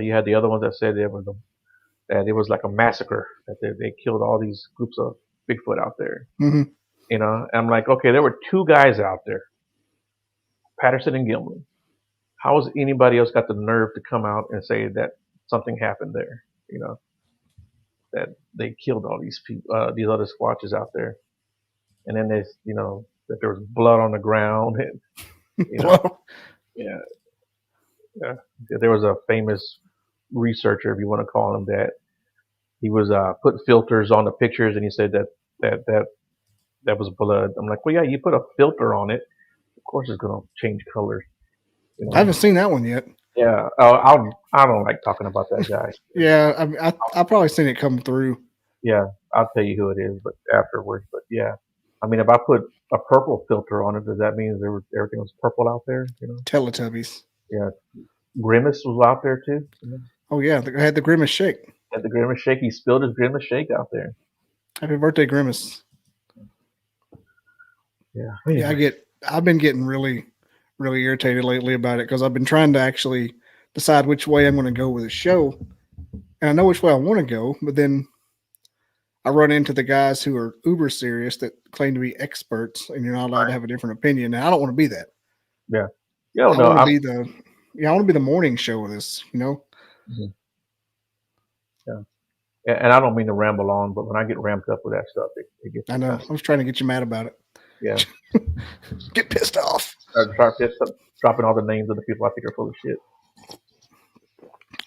you had the other ones that said that it was like a massacre, that they killed all these groups of Bigfoot out there. Mm-hmm. And I'm like, okay, there were two guys out there, Patterson and Gimlin. How has anybody else got the nerve to come out and say that something happened there? That they killed all these people, these other squatches out there, and then that there was blood on the ground, and you know, Well, yeah, yeah. There was a famous researcher, if you want to call him that. He was put filters on the pictures, and he said that was blood. I'm like, well, yeah, you put a filter on it, of course it's gonna change colors, you I know. haven't seen that one yet. Yeah, I don't like talking about that guy. Yeah, I probably seen it come through. Yeah, I'll tell you who it is, but afterwards. But yeah, I mean, if I put a purple filter on it, does that mean everything was purple out there? Teletubbies. Yeah, Grimace was out there too. Oh yeah, I had the Grimace shake. Had the Grimace shake. He spilled his Grimace shake out there. Happy birthday, Grimace. Yeah. Yeah, I've been getting really, really irritated lately about it because I've been trying to actually decide which way I'm going to go with the show, and I know which way I want to go, but then I run into the guys who are uber serious that claim to be experts, and you're not allowed to Right. have a different opinion. And I don't want to be that. Yeah. Yo, I no, want to I'm. be I want to be the morning show of this. Mhm. Yeah. And I don't mean to ramble on, but when I get ramped up with that stuff, it gets I know. disgusting. I was trying to get you mad about it. Yeah. Get pissed off. I start dropping all the names of the people I think are full of shit.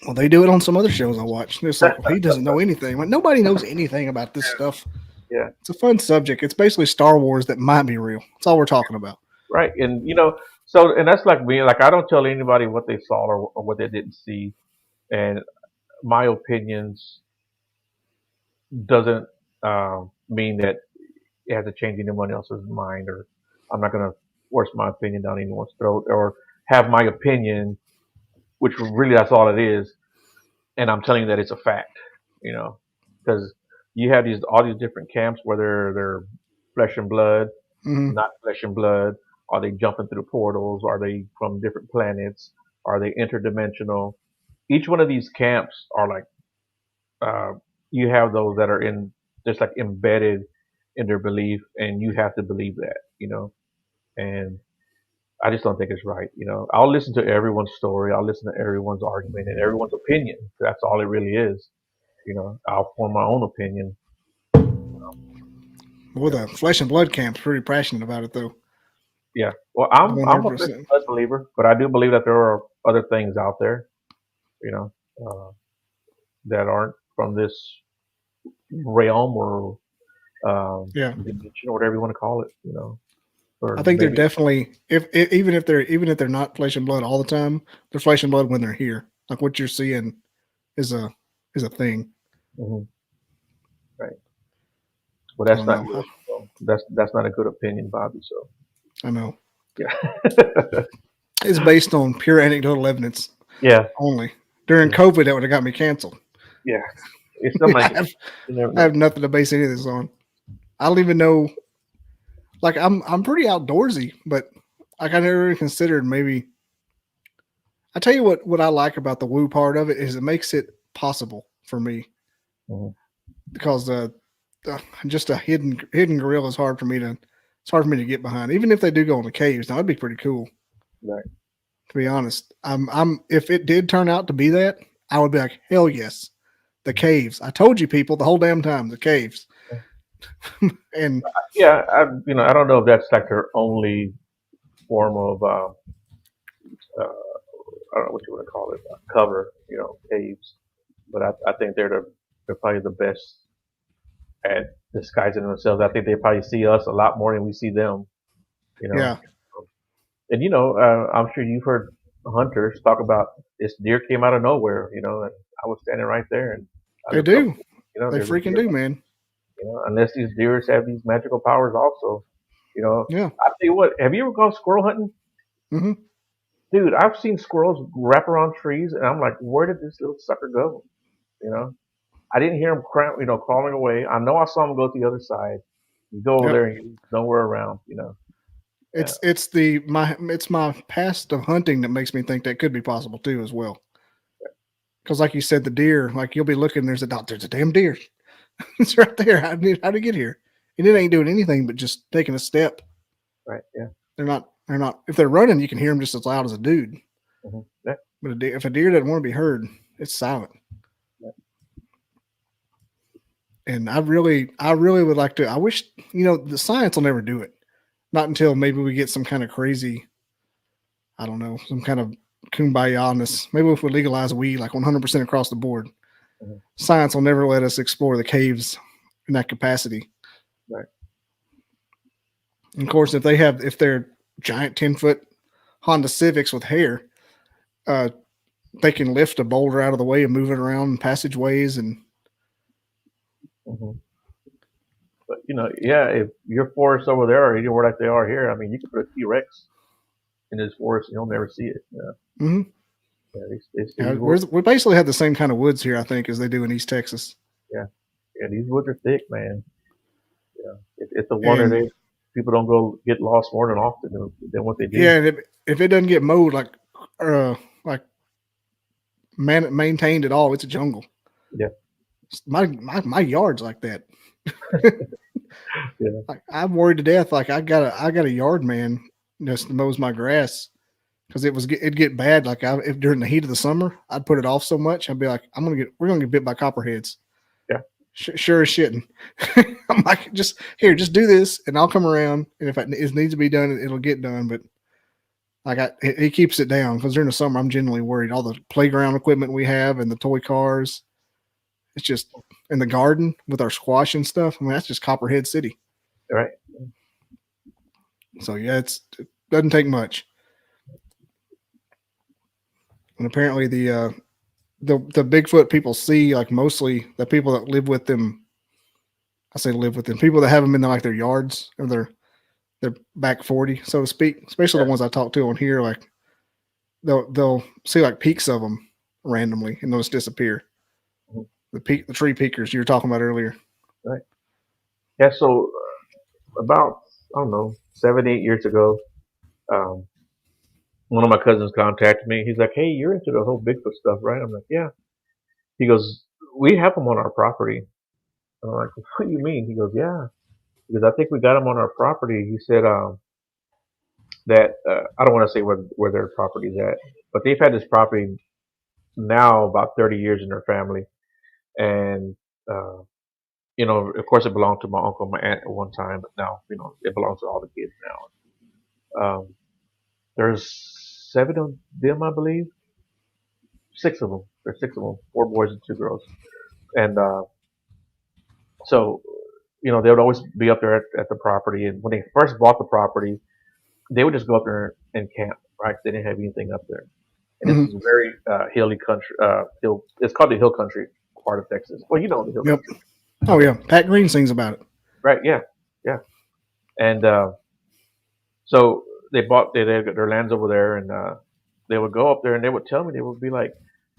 Well, they do it on some other shows I watch. It's like, well, he doesn't know anything. Like, nobody knows anything about this stuff. Yeah. It's a fun subject. It's basically Star Wars that might be real. That's all we're talking about. Right. And so and that's like me. Like I don't tell anybody what they saw or what they didn't see, and my opinions doesn't mean that it has to change anyone else's mind, or I'm not going to force my opinion down anyone's throat, or have my opinion, which really that's all it is, and I'm telling you that it's a fact, because you have all these different camps, whether they're flesh and blood, Mm-hmm. not flesh and blood. Are they jumping through portals? Are they from different planets? Are they interdimensional? Each one of these camps are like uh, you have those that are in just like embedded in their belief, and you have to believe that. And I just don't think it's right. I'll listen to everyone's story. I'll listen to everyone's argument and everyone's opinion. That's all it really is. I'll form my own opinion. Well, the Flesh and Blood camp's pretty passionate about it, though. Yeah. Well, I'm a flesh 100%. and blood believer, but I do believe that there are other things out there, you know, uh, that aren't from this realm or Yeah, dimension or whatever you want to call it. I Or think they're maybe. definitely even if they're not Flesh and Blood all the time, they're Flesh and Blood when they're here. Like what you're seeing is a thing. Mhm, right. Well, I that's don't not know. good. So that's not a good opinion, Bobby. So I know yeah, it's based on pure anecdotal evidence yeah, only. During yeah, COVID, that would have got me canceled. yeah. It's something I like have you never I know. have nothing to base any of this on. I don't even know. Like I'm pretty outdoorsy, but like I never even considered maybe. I tell you what I like about the woo part of it is it makes it possible for me Mhm, because just a hidden gorilla is hard for me to it's hard for me to get behind. Even if they do go in the caves, now that'd be pretty cool. right. To be honest, I'm if it did turn out to be that, I would be like hell yes, the caves. I told you people the whole damn time the caves, and Yeah, I don't know if that's like their only form of I don't know what you want to call it, cover, caves. But I think they're probably the best at disguising themselves. I think they probably see us a lot more than we see them. You know, yeah, and I'm sure you've heard hunters talk about this deer came out of nowhere. And I was standing right there, and I they looked up. do. They There's a freaking deer. do, man. Unless these deer have these magical powers also. Yeah. I tell you what, have you ever gone squirrel hunting? Mm-hmm. Dude, I've seen squirrels wrap around trees, and I'm like, where did this little sucker go? You know, I didn't hear him crawling away. I know I saw him go to the other side. You go over Yep. there and he's nowhere around. Yeah, It's my past of hunting that makes me think that could be possible too as well. Because like you said, the deer, like you'll be looking, there's a damn deer. It's right there. How'd it get here? And it ain't doing anything but just taking a step. right. Yeah, They're not. If they're running, you can hear them just as loud as a dude. yeah, But if a deer doesn't want to be heard, it's silent. yeah. And I really would like to. I wish the science will never do it. Not until maybe we get some kind of crazy, I don't know, some kind of kumbaya-ness. Maybe if we legalize weed like 100% across the board, Mhm. science will never let us explore the caves in that capacity. Right. And of course, if they're giant 10-foot Honda Civics with hair, uh, they can lift a boulder out of the way and move it around passageways. And hmm But yeah, if your forests over there are anywhere like they are here, I mean, you could put a T-Rex in this forest and you'll never see it. mm-hmm. Yeah, Yeah, these woods, we basically have the same kind of woods here, I think, as they do in East Texas. yeah, yeah, these woods are thick, man. Yeah, it's a wonder And they people don't go get lost more than often than what they do. yeah, and if it doesn't get mowed like maintained at all, it's a jungle. Yeah, My yard's like that. yeah, Like I'm worried to death. Like I got a yard man just mows my grass because it'd get bad. Like if during the heat of the summer, I'd put it off so much. I'd be like, we're gonna get bit by copperheads. yeah. Sure as shitting. I'm like, just do this, and I'll come around. And if it needs to be done, it'll get done. But he keeps it down because during the summer, I'm generally worried. All the playground equipment we have and the toy cars, it's just in the garden with our squash and stuff. I mean, that's just Copperhead City. Right. So yeah, it doesn't take much. And apparently the Bigfoot people see, like mostly the people that live with them. I say live with them. People that have them in their yards or their back 40, so to speak. Especially Yeah. the ones I talk to on here, like they'll see like peaks of them randomly and they'll just disappear. Mhm. The tree peakers you were talking about earlier. Right. Yeah. So about I don't know 7 8 years ago, um, one of my cousins contacted me. He's like, "Hey, you're into the whole Bigfoot stuff, right?" I'm like, "Yeah." He goes, "We have them on our property." I'm like, "What do you mean?" He goes, "Yeah." Because I think we got them on our property. He said that I don't want to say where their property's at, but they've had this property now about 30 years in their family, and uh, of course, it belonged to my uncle, and my aunt at one time, but now it belongs to all the kids now. There's 7 of them, I believe. 6 of them. There's 6 of them. 4 boys and 2 girls, and so they would always be up there at the property. And when they first bought the property, they would just go up there and camp, right? They didn't have anything up there. And this Mm-hmm. is a very hilly country. It's called the hill country part of Texas. Well, you know the hill Yep. country, Oh yeah, Pat Green sings about it. right? Yeah, yeah. And so they got their lands over there, and they would go up there, and they would tell me they would be like,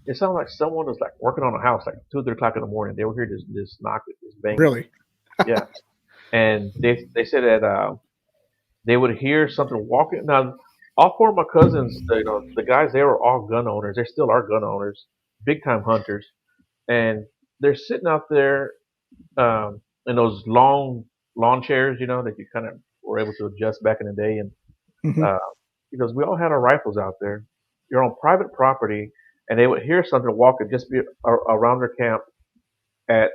it sounded like someone was like working on a house, like 2 or 3 o'clock in the morning. They would hear this knock, this banging. Really? Yeah, and they said that they would hear something walking. Now, all 4 of my cousins, the guys, they were all gun owners. They still are gun owners, big time hunters, and they're sitting out there in those long lawn chairs, that you kind of were able to adjust back in the day. And Mm-hmm. uh, because we all had our rifles out there, you're on private property, and they would hear something walking just be around their camp at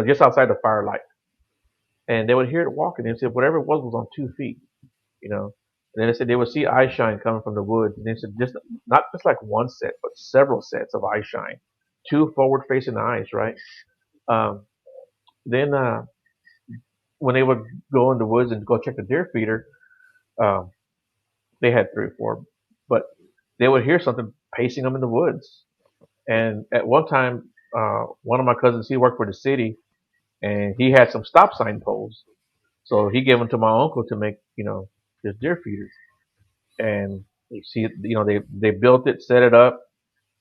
just outside the firelight, and they would hear it walking. They said whatever it was on 2 feet, you know. And then they said they would see eye shine coming from the woods. And they said just not just like one set, but several sets of eye shine, 2 forward-facing eyes, right? Um, then when they would go in the woods and go check the deer feeder, um, they had 3 or 4, but they would hear something pacing them in the woods. And at one time, one of my cousins, he worked for the city, and he had some stop sign poles. So he gave them to my uncle to make, just deer feeders. And you see, they built it, set it up.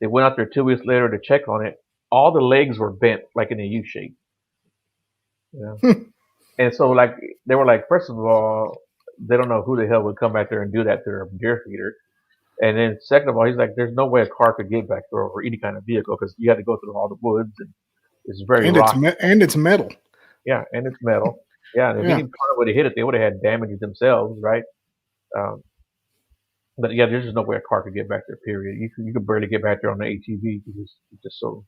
They went out there 2 weeks later to check on it. All the legs were bent, like in a U shape. Yeah. And so, like, they were like, first of all, they don't know who the hell would come back there and do that to their deer feeder. And then, second of all, he's like, there's no way a car could get back there or any kind of vehicle because you had to go through all the woods and it's very And rocky. it's metal. Yeah, and it's metal. Yeah, and if Yeah. any car would have hit it, they would have had damage themselves, right? Um, but yeah, there's just no way a car could get back there. Period. You could barely get back there on the ATV because it's just so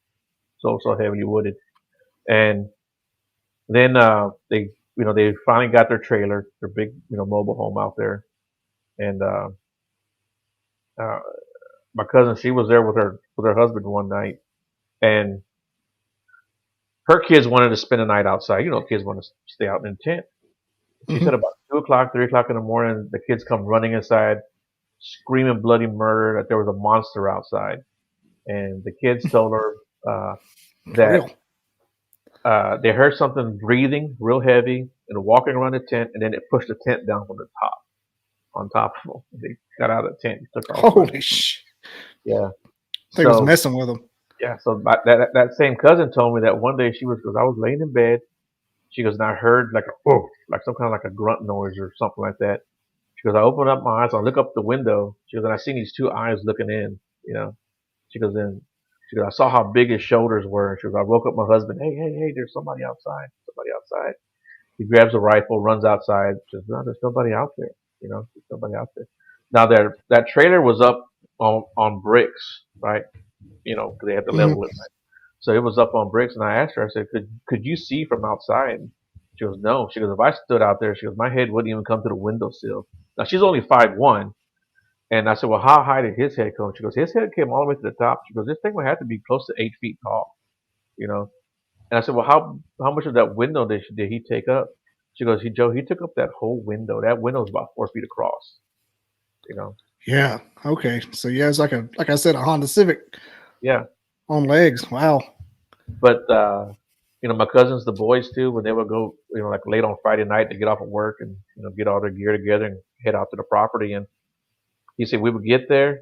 heavily wooded. And then they finally got their trailer, their big mobile home out there, and uh, my cousin, she was there with her husband one night, and her kids wanted to spend the night outside. Kids want to stay out in a tent. She Hmm. said about 2 o'clock, 3 o'clock in the morning, the kids come running inside, screaming bloody murder that there was a monster outside, and the kids told her For that real. they heard something breathing real heavy and walking around the tent, and then it pushed the tent down from the top on top of them. They got out of the tent and took off running. Holy shit. Yeah. They was So messing with them. yeah. So that same cousin told me that one day because I was laying in bed. She goes, and I heard like like some kind of like a grunt noise or something like that. She goes, I open up my eyes, I look up the window. She goes, and I seen these two eyes looking in. She goes, and she goes, I saw how big his shoulders were. She goes, I woke up my husband. Hey, hey, hey! There's somebody outside. Somebody outside. He grabs a rifle, runs outside. She goes, no, there's nobody out there. There's nobody out there. Now that trailer was up on bricks, right? Because they had to Hmm. level it. So it was up on bricks, and I asked her, I said, could you see from outside? She goes, no. She goes, if I stood out there, she goes, my head wouldn't even come to the windowsill. Now she's only 5'1", and I said, well, how high did his head come? She goes, his head came all the way to the top. She goes, this thing would have to be close to 8 feet tall, you know. And I said, well, how much of that window did he take up? She goes, he took up that whole window. That window is about 4 feet across, you know. Yeah. Okay. So yeah, it's like I said, a Honda Civic Yeah, on legs. Wow. but my cousins, the boys too, when they would go, like late on Friday night to get off of work and get all their gear together and head out to the property. And he said we would get there,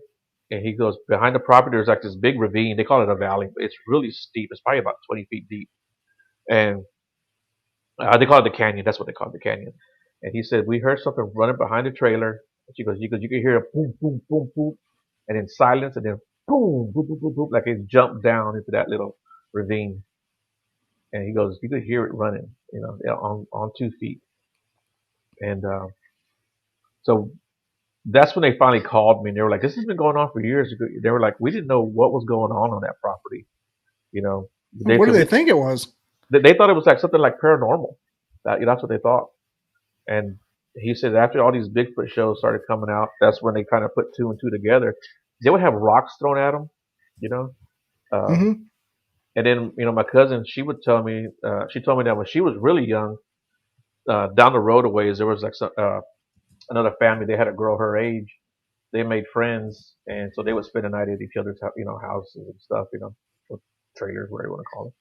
and he goes behind the property. There's like this big ravine. They call it a valley, but it's really steep. It's probably about 20 feet deep, and they call it the canyon. That's what they call it, the canyon. And he said we heard something running behind the trailer. She goes, you could hear a boom, boom, boom, boom, and then silence, and then boom, boom, boom, boom, boom, like it jumped down into that little ravine. And he goes, you could hear it running, on 2 feet. And so that's when they finally called me, and they were like, "This has been going on for years." They were like, "We didn't know what was going on that property." You know, they What do said they think it was? they thought it was like something like paranormal. That's what they thought. And he said after all these Bigfoot shows started coming out, that's when they kind of put two and two together. They would have rocks thrown at them, you know. Um, Hmm. and then my cousin, she would tell me, she told me that when she was really young, down the road a ways, there was like another family. They had a girl her age. They made friends, and so they would spend the night at each other's houses and stuff, or trailers, whatever you want to call it.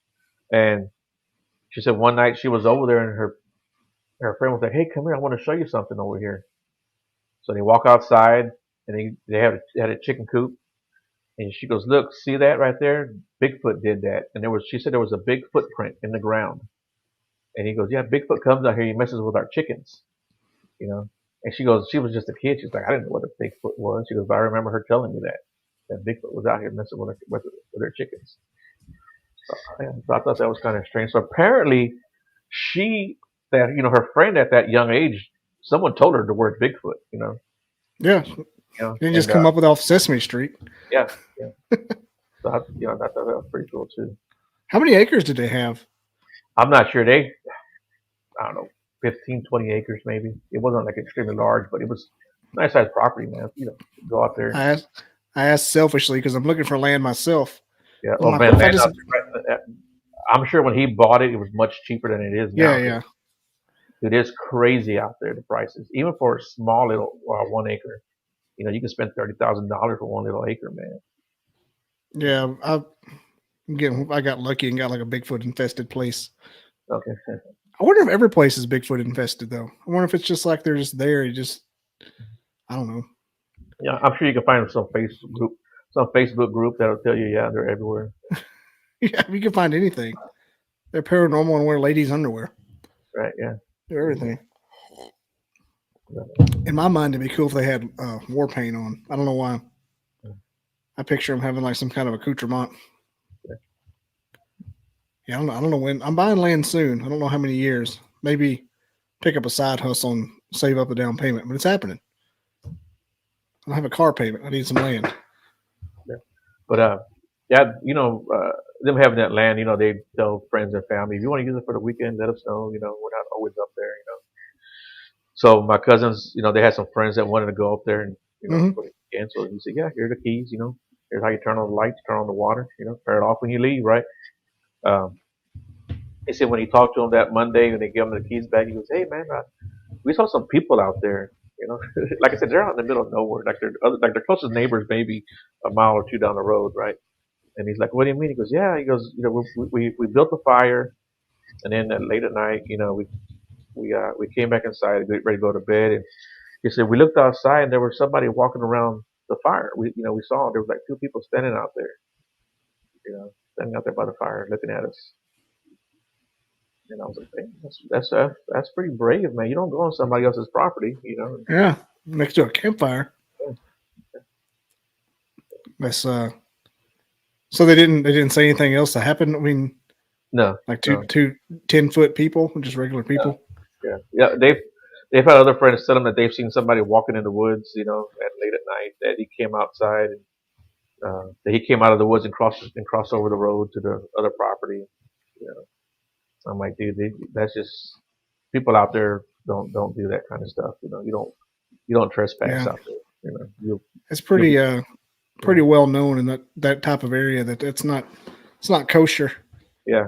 And she said one night she was over there, and her friend was like, "Hey, come here, I want to show you something over here." So they walk outside, and they had a chicken coop, and she goes, "Look, see that right there? Bigfoot did that." And she said there was a big footprint in the ground, and he goes, "Yeah, Bigfoot comes out here, he messes with our chickens." you know. And she goes, she was just a kid. She's like, I didn't know what a Bigfoot was. She goes, but I remember her telling me that Bigfoot was out here messing with her chickens. So I thought that was kind of strange. So apparently, she that her friend at that young age, someone told her the word Bigfoot. Yeah. They just And come up with off Sesame Street. yeah, yeah. So I thought that was pretty cool too. How many acres did they have? I'm not sure I don't know, 15, 20 acres maybe. It wasn't like extremely large, but it was nice sized property, man. Go out there. I asked selfishly because I'm looking for land myself. Yeah. I'm Oh like, man, what if I land just? out there, right? I'm sure when he bought it, it was much cheaper than it is Yeah, now. yeah, It is crazy out there, the prices. Even for a small little 1 acre, you can spend $30,000 for one little acre, man. yeah. I got lucky and got like a Bigfoot infested place. Okay. I wonder if every place is Bigfoot infested though. I wonder if it's just like they're just there. You just I don't know. Yeah, I'm sure you can find some Facebook group that'll tell you, yeah, they're everywhere. Yeah, you can find anything. They're paranormal and wear ladies' underwear. Right? Yeah. Do everything. Yeah. In my mind, it'd be cool if they had war paint on. I don't know why. I picture them having like some kind of accoutrement. Yeah, I don't know when. I'm buying land soon. I don't know how many years. Maybe pick up a side hustle and save up a down payment, but it's happening. I don't have a car payment. I need some land. Yeah. But yeah, them having that land, they tell friends and family, if you want to use it for the weekend, let us know. We're not always up there. So my cousins, they had some friends that wanted to go up there and for the weekend. So he said, yeah, here are the keys. Here's how you turn on the lights, turn on the water. Turn it off when you leave, right? He said when he talked to him that Monday when they gave him the keys back, he goes, hey man, we saw some people out there. Like I said, they're out in the middle of nowhere. Like their closest neighbors maybe a mile or two down the road, right? And he's like, what do you mean? He goes, yeah. He goes, we built a fire, and then late at night, we came back inside, ready to go to bed, and he said we looked outside and there was somebody walking around the fire. We saw there was like two people standing out there, standing out there by the fire looking at us. And I was like, hey, that's pretty brave, man. You don't go on somebody else's property, Yeah, next to a campfire. Yeah. That's So they didn't say anything else that happened. I mean, no, like two 10-foot people, just regular people. Yeah. They've had other friends tell them that they've seen somebody walking in the woods, at late at night. That he came outside and that he came out of the woods and crossed over the road to the other property. So I'm like, dude, that's just people out there don't do that kind of stuff. You don't trespass out there. It's pretty well known in that type of area that it's not kosher. Yeah.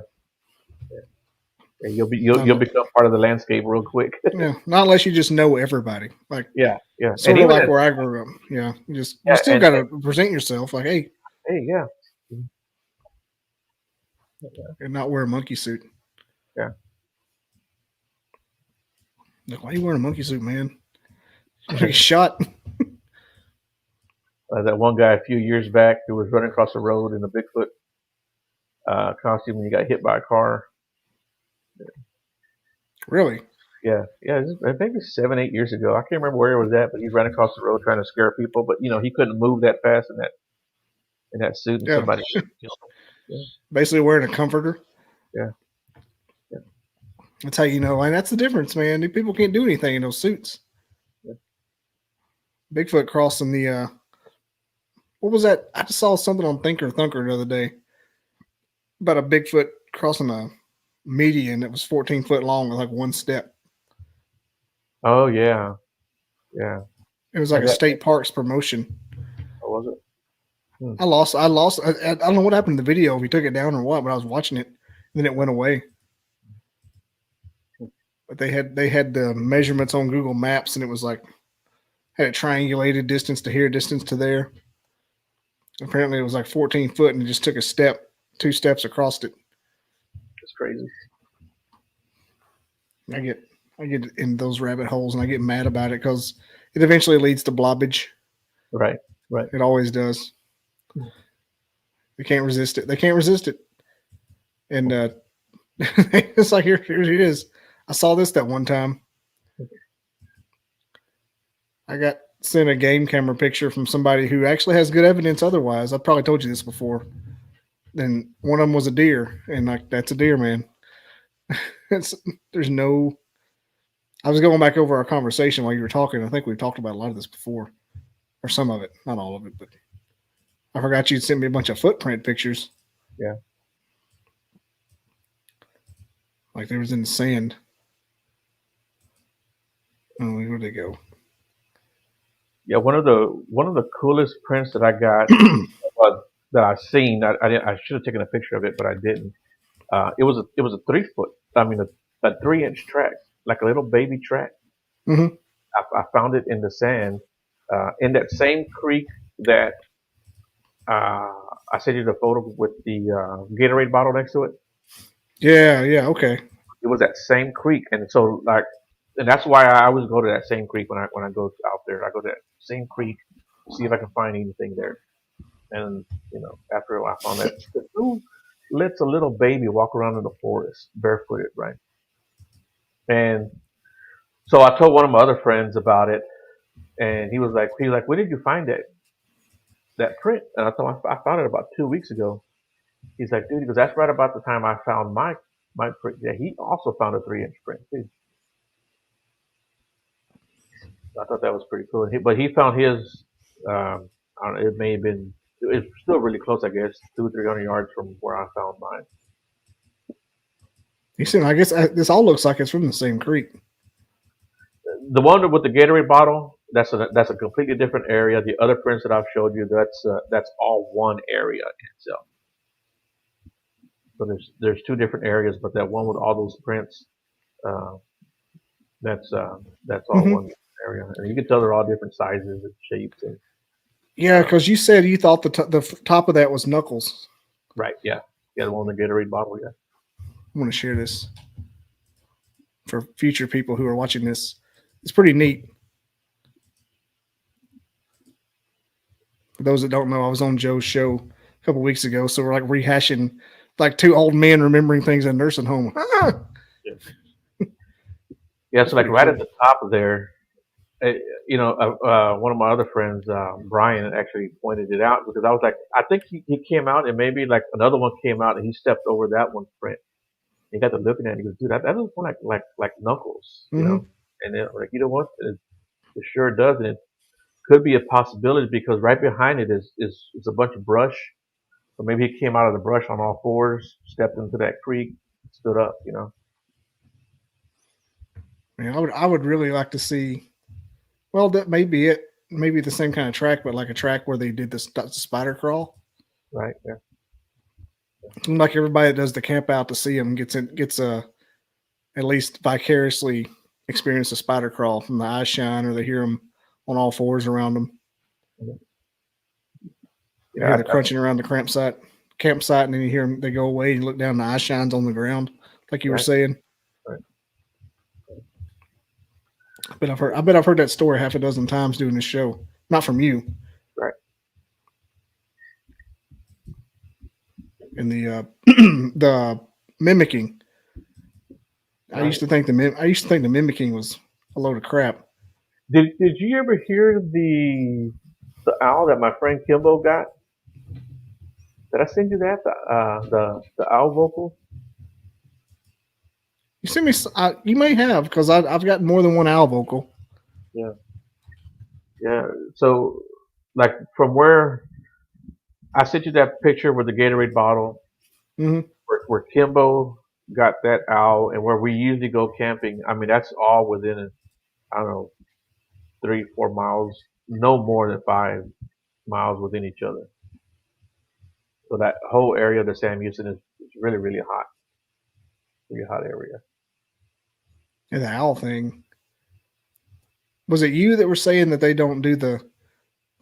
You'll become part of the landscape real quick. Yeah, not unless you just know everybody. Like yeah. Sort of like where I grew up. Yeah, you still got to present yourself like, hey, yeah, and not wear a monkey suit. Yeah. Like, why are you wearing a monkey suit, man? You get shot. That one guy a few years back who was running across the road in a Bigfoot costume and he got hit by a car. Really? Yeah. I think it's 7-8 years ago. I can't remember where it was at, but he ran across the road trying to scare people. But he couldn't move that fast in that suit. And somebody basically wearing a comforter. Yeah. That's how you know. And that's the difference, man. People can't do anything in those suits. Yeah. Bigfoot crossing the. What was that? I just saw something on Thinker Thunker the other day about a Bigfoot crossing a median that was 14 foot long with like one step. Oh yeah. Yeah. It was like a state parks promotion. Oh, was it? I lost. I don't know what happened to the video. If he took it down or what, but I was watching it and then it went away. But they had the measurements on Google Maps and it was like had a triangulated distance to here, distance to there. Apparently it was like 14 foot and it just took 2 steps across it. It's crazy. I get in those rabbit holes and I get mad about it because it eventually leads to blobbage. Right. It always does. They can't resist it. And it's like here it is. I saw this that one time. I got sent a game camera picture from somebody who actually has good evidence otherwise. I've probably told you this before. And one of them was a deer. And like, that's a deer, man. There's no... I was going back over our conversation while you were talking. I think we've talked about a lot of this before. Or some of it. Not all of it, but I forgot you'd sent me a bunch of footprint pictures. Yeah. Like they was in the sand. Oh, where'd they go? Yeah, one of the coolest prints that I got that I've seen. I should have taken a picture of it, but I didn't. It was a 3 foot. I mean, a 3-inch track, like a little baby track. Mm-hmm. I found it in the sand, in that same creek that I I sent you the photo with the Gatorade bottle next to it. Yeah, okay. It was that same creek, and so like, and that's why I always go to that same creek when I go out there. I go to that same creek, see if I can find anything there. And after a while, I found that who lets a little baby walk around in the forest barefooted, right? And so I told one of my other friends about it, and he was like, "Where did you find that print?" And I told him I found it about 2 weeks ago. He's like, "Dude," because that's right about the time I found my print. Yeah, he also found a 3-inch print too. I thought that was pretty cool. But he found his. I don't know, it may have been. It's still really close, I guess, 200-300 yards from where I found mine. You see, I guess this all looks like it's from the same creek. The one with the Gatorade bottle, that's a completely different area. The other prints that I've showed you, that's all one area in itself. So there's 2 different areas, but that one with all those prints, that's all one area, and you can tell they're all different sizes and shapes. And yeah, because you said you thought the top of that was Knuckles. Right. Yeah. The one with the Gatorade bottle. Yeah. I want to share this for future people who are watching this. It's pretty neat. For those that don't know, I was on Joe's show a couple weeks ago, so we're like rehashing like 2 old men remembering things in a nursing home. Yeah, so like right at the top of there, one of my other friends, Brian, actually pointed it out because I was like, I think he came out and maybe like another one came out and he stepped over that one's print. He got to looking at it. He goes, "Dude, that looks like Knuckles, you know?" And then like, you know what? It sure does, and it could be a possibility because right behind it is a bunch of brush. So maybe he came out of the brush on all fours, stepped into that creek, stood up, Yeah, I would really like to see. Well, that may be it. Maybe the same kind of track, but like a track where they did the spider crawl. Right. Yeah. Like everybody that does the camp out to see them gets at least vicariously experience a spider crawl from the eye shine, or they hear them on all fours around them. You hear the crunching around the campsite, and then you hear them. They go away. And you look down, the eye shines on the ground, like you were saying. Right. I bet I've heard that story half a dozen times doing this show. Not from you. Right. And the the mimicking. Right. I used to think the mimicking was a load of crap. Did you ever hear the owl that my friend Kimbo got? Did I send you that the owl vocal? You sent me. You may have, because I've got more than one owl vocal. Yeah. Yeah. So, like from where I sent you that picture with the Gatorade bottle, where Kimbo got that owl, and where we usually go camping. I mean, that's all within, I don't know, 3-4 miles, no more than 5 miles within each other. So that whole area of the Sam Houston is really, really hot. Really hot area. And the owl thing. Was it you that were saying that they don't do the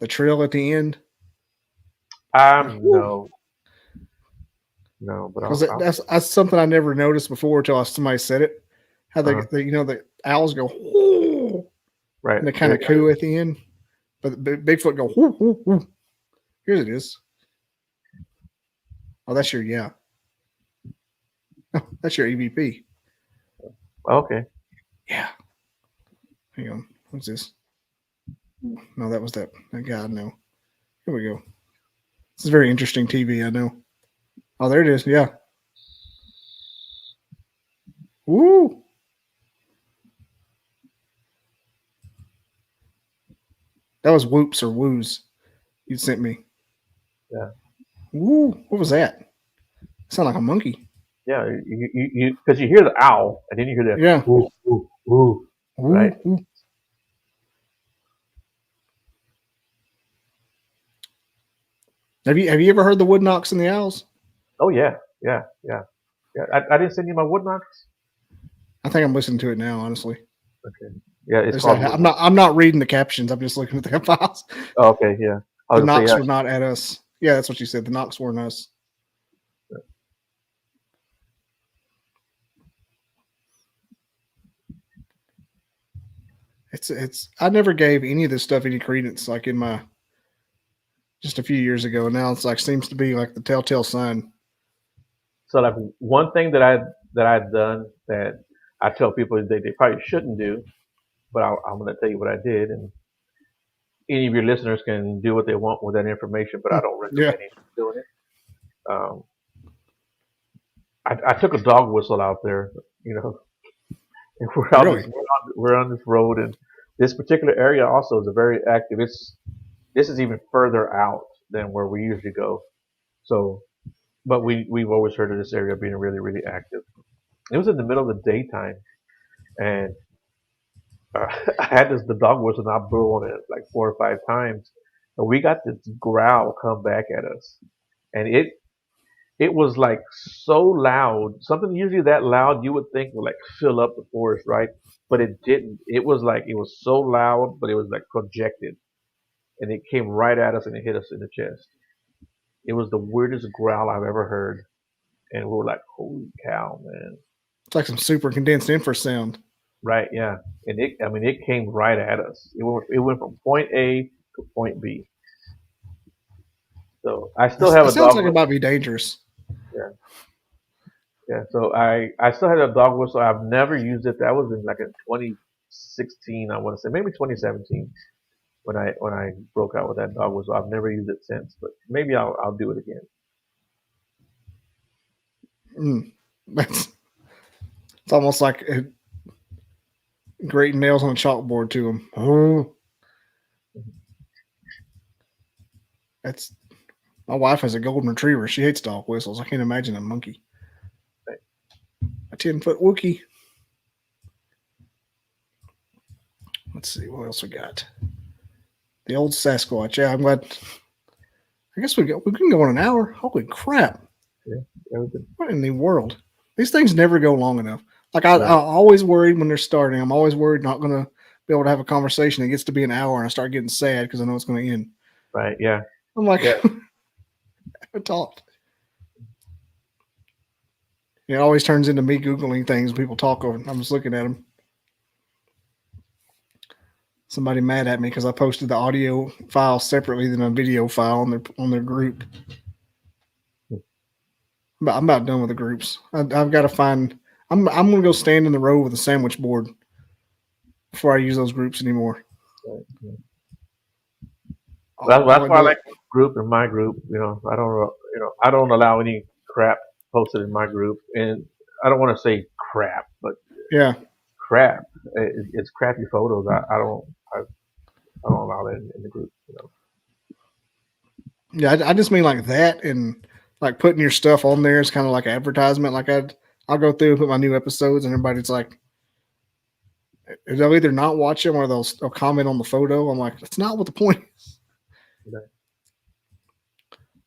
trill at the end? No, but that's something I never noticed before until somebody said it. How they the owls go, whoo, right, and they kind of coo at the end, but the Bigfoot go, whoo, whoo, whoo. Here it is. Oh, that's your Oh, that's your EVP. Okay. Yeah. Hang on. What's this? No, that was that guy. No. Here we go. This is very interesting TV, I know. Oh, there it is. Yeah. Woo. That was whoops or woos you sent me. Yeah. Woo. What was that? Sound like a monkey. Yeah, you because you hear the owl and then you hear the yeah. Woo, woo, woo, right? Woo. Have you ever heard the wood knocks and the owls? Oh yeah. I didn't send you my wood knocks. I think I'm listening to it now, honestly. Okay. Yeah, it's called. I'm not reading the captions. I'm just looking at the files. Oh, okay. Yeah. The knocks were not at us. Yeah, that's what you said. The Knox were us. It's. I never gave any of this stuff any credence. Like in my just a few years ago, and now it's like seems to be like the telltale sign. So like one thing that I've done that I tell people they probably shouldn't do, but I'm going to tell you what I did, and any of your listeners can do what they want with that information, but I don't Yeah, recommend anyone doing it. I took a dog whistle out there, you know, and really. we're on this road, and this particular area also is a very active. This is even further out than where we usually go. So, but we've always heard of this area being really really active. It was in the middle of the daytime, and I had the dog whistle, and I blew on it like 4 or 5 times, and we got this growl come back at us, and it was like so loud. Something usually that loud you would think would like fill up the forest, right? But it didn't. It was like it was so loud, but it was like projected, and it came right at us and it hit us in the chest. It was the weirdest growl I've ever heard, and we were like, "Holy cow, man!" It's like some super condensed infrasound. Right? Yeah. And I mean, it came right at us. It went from point A to point B. So I still have It a sounds dog like it whistle. might be dangerous. Yeah. Yeah. So I still had a dog whistle. I've never used it. That was in like in 2016, I want to say, maybe 2017 when I broke out with that dog whistle. I've never used it since, but maybe I'll do it again. Mm. That's it's almost like grating nails on a chalkboard to them. Oh, that's my wife has a golden retriever. She hates dog whistles. I can't imagine a monkey. A 10-foot Wookie. Let's see what else we got. The old Sasquatch. Yeah, I'm glad. I guess we can go on an hour. Holy crap! Yeah. Everything. What in the world? These things never go long enough. Like I'm Right. always worried when they're starting. I'm always worried not gonna be able to have a conversation. It gets to be an hour and I start getting sad because I know it's going to end. Right. Yeah. I'm like, Yeah. I talked. It always turns into me googling things. People talk over. I'm just looking at them. Somebody mad at me because I posted the audio file separately than a video file on their group. I'm about done with the groups. I've got to find. I'm going to go stand in the row with a sandwich board before I use those groups anymore. Right. Yeah. I'll That's why I do like it. group in my group. I don't allow any crap posted in my group, and I don't want to say crap, but Yeah, crap. It's crappy photos. I don't allow that in the group. yeah. I just mean like that, and like putting your stuff on there is kind of like advertisement. Like I'll go through and put my new episodes, and everybody's like, they'll either not watch them or they'll comment on the photo. I'm like, that's not what the point is. You know?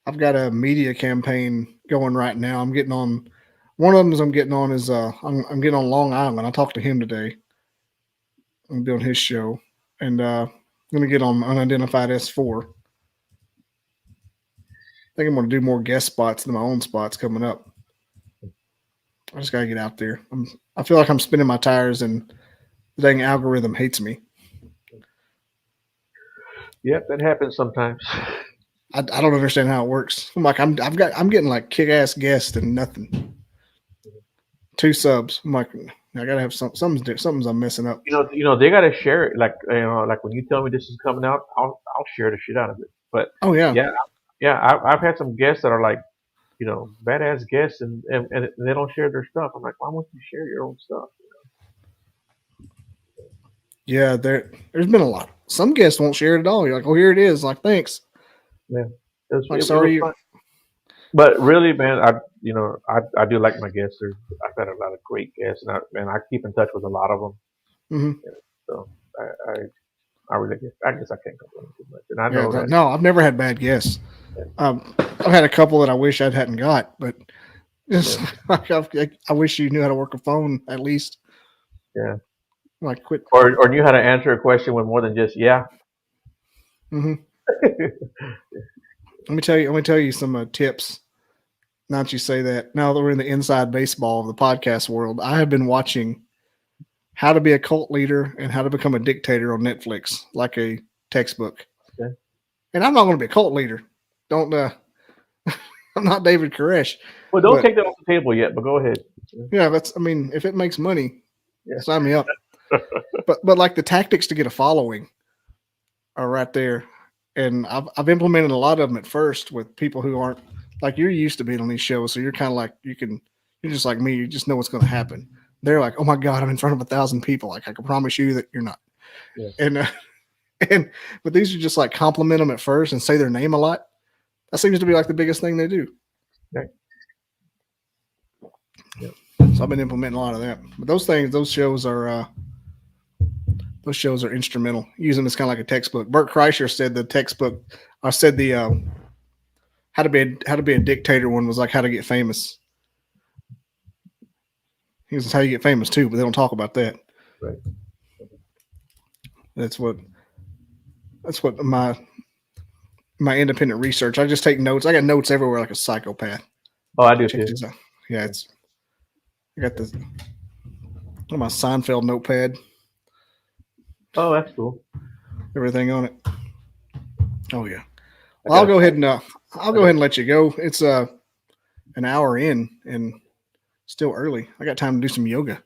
I've got a media campaign going right now. I'm getting on. One of them is I'm getting on is I'm getting on Long Island. I talked to him today. I'm doing his show, and I'm gonna get on Unidentified S4. I think I'm gonna do more guest spots than my own spots coming up. I just gotta get out there. I feel like I'm spinning my tires, and the dang algorithm hates me. Yep, that happens sometimes. I don't understand how it works. I'm like I'm getting like kick ass guests and nothing. 2 subs. I'm like I gotta have something's I'm messing up. They gotta share it. Like like when you tell me this is coming out, I'll share the shit out of it. But Oh yeah, yeah, yeah, I've had some guests that are like badass guests, and they don't share their stuff. I'm like, why won't you share your own stuff? yeah. There's been a lot. Some guests won't share it at all. You're like, oh here it is. Like thanks. Yeah, Like it was sorry. fun. But really, man, I do like my guests. I've had a lot of great guests, and I keep in touch with a lot of them. Mm-hmm. So I really I guess I can't complain too much. And I Yeah. know that. No, I've never had bad guests. I've had a couple that I wish I hadn't got, but just Yeah, like I wish you knew how to work a phone at least. yeah. Like quit. Or knew how to answer a question with more than just yeah. Mm-hmm. Let me tell you some tips. Now that you say that, now that we're in the inside baseball of the podcast world, I have been watching How to Be a Cult Leader and How to Become a Dictator on Netflix, like a textbook. Okay. And I'm not going to be a cult leader. Don't. I'm not David Koresh. Well, don't But take that off the table yet, but go ahead. yeah, that's. I mean, if it makes money, Yeah. sign me up. But like the tactics to get a following are right there, and I've implemented a lot of them at first with people who aren't like you're used to being on these shows, so you're kind of like you're just like me. You just know what's going to happen. They're like, oh my god, I'm in front of 1,000 people. Like I can promise you that you're not. Yeah. And but these are just like compliment them at first and say their name a lot. That seems to be like the biggest thing they do. Okay. Yeah. So I've been implementing a lot of that. But those shows are instrumental. Use them as kind of like a textbook. Bert Kreischer said the textbook. I said the how to be a dictator one was like how to get famous. He was how you get famous too, but they don't talk about that. Right. That's what my independent research. I just take notes. I got notes everywhere like a psychopath. Oh, I do too. Yeah, I got my Seinfeld notepad. Oh, that's cool. Everything on it. Oh yeah. Well, I'll go ahead and let you go. It's an hour in and still early. I got time to do some yoga.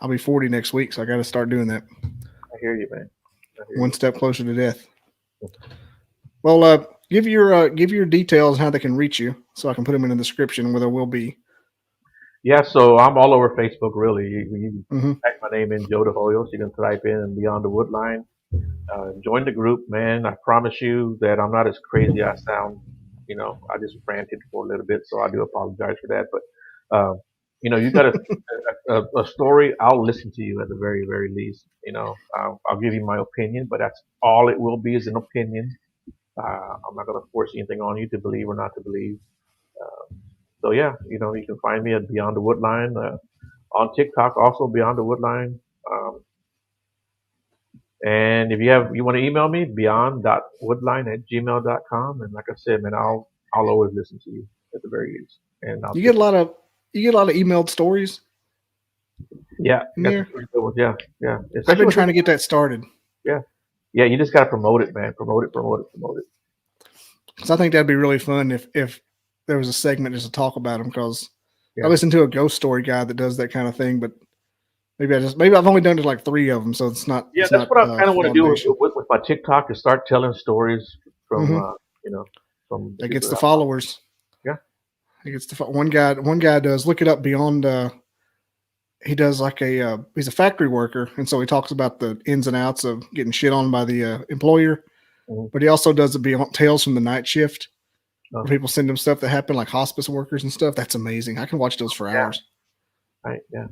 I'll be 40 next week, so I got to start doing that. I hear you, man. One step closer to death. Well, give your details how they can reach you, so I can put them in the description where there will be. Yeah, so I'm all over Facebook, really. You type my name in, Joe the Hoyos. You can type in Beyond the Woodline. Join the group, man. I promise you that I'm not as crazy as I sound. I just ranted for a little bit, so I do apologize for that. But, you got a story, I'll listen to you at the very, very least. I'll give you my opinion, but that's all it will be is an opinion. I'm not going to force anything on you to believe or not to believe. So yeah, you can find me at Beyond the Woodline on TikTok, also Beyond the Woodline. And if you want to email me, beyond.woodline@gmail.com. And like I said, man, I'll always listen to you at the very least. And you get a lot of emailed stories. Yeah, yeah. Yeah. I've been trying to get that started. Yeah. You just got to promote it, man. Promote it. Because I think that'd be really fun if there was a segment just to talk about them. Because I listen to a ghost story guy that does that kind of thing, but maybe I've only done like 3 of them, so it's not. Yeah, that's what I kind of want to do with my TikTok is start telling stories from from that gets the followers. Yeah, he gets the one guy does look it up Beyond. He does like he's a factory worker, and so he talks about the ins and outs of getting shit on by the employer. But he also does the Beyond Tales from the Night Shift, where people send him stuff that happened, like hospice workers and stuff. That's amazing. I can watch those for hours. Right. Yeah.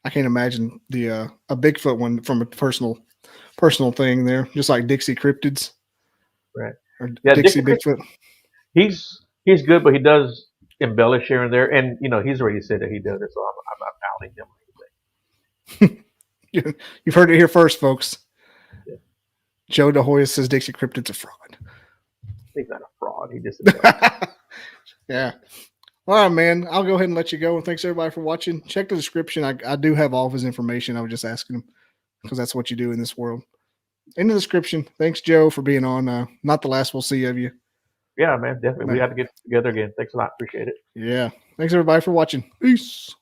I can't imagine a Bigfoot one from a personal thing there, just like Dixie Cryptids. Right. Or Dixie Bigfoot. He's good, but he does embellish here and there, and he's already said that he does it, so I'm not outing him. You've heard it here first, folks. Yeah. Joe De Hoyos says Dixie Cryptid's a fraud. He's not a fraud. He just yeah. All right, man. I'll go ahead and let you go. And thanks everybody for watching. Check the description. I do have all of his information. I was just asking him because that's what you do in this world. In the description. Thanks, Joe, for being on. Not the last we'll see of you. Yeah, man. Definitely. We have to get together again. Thanks a lot. Appreciate it. Yeah. Thanks everybody for watching. Peace.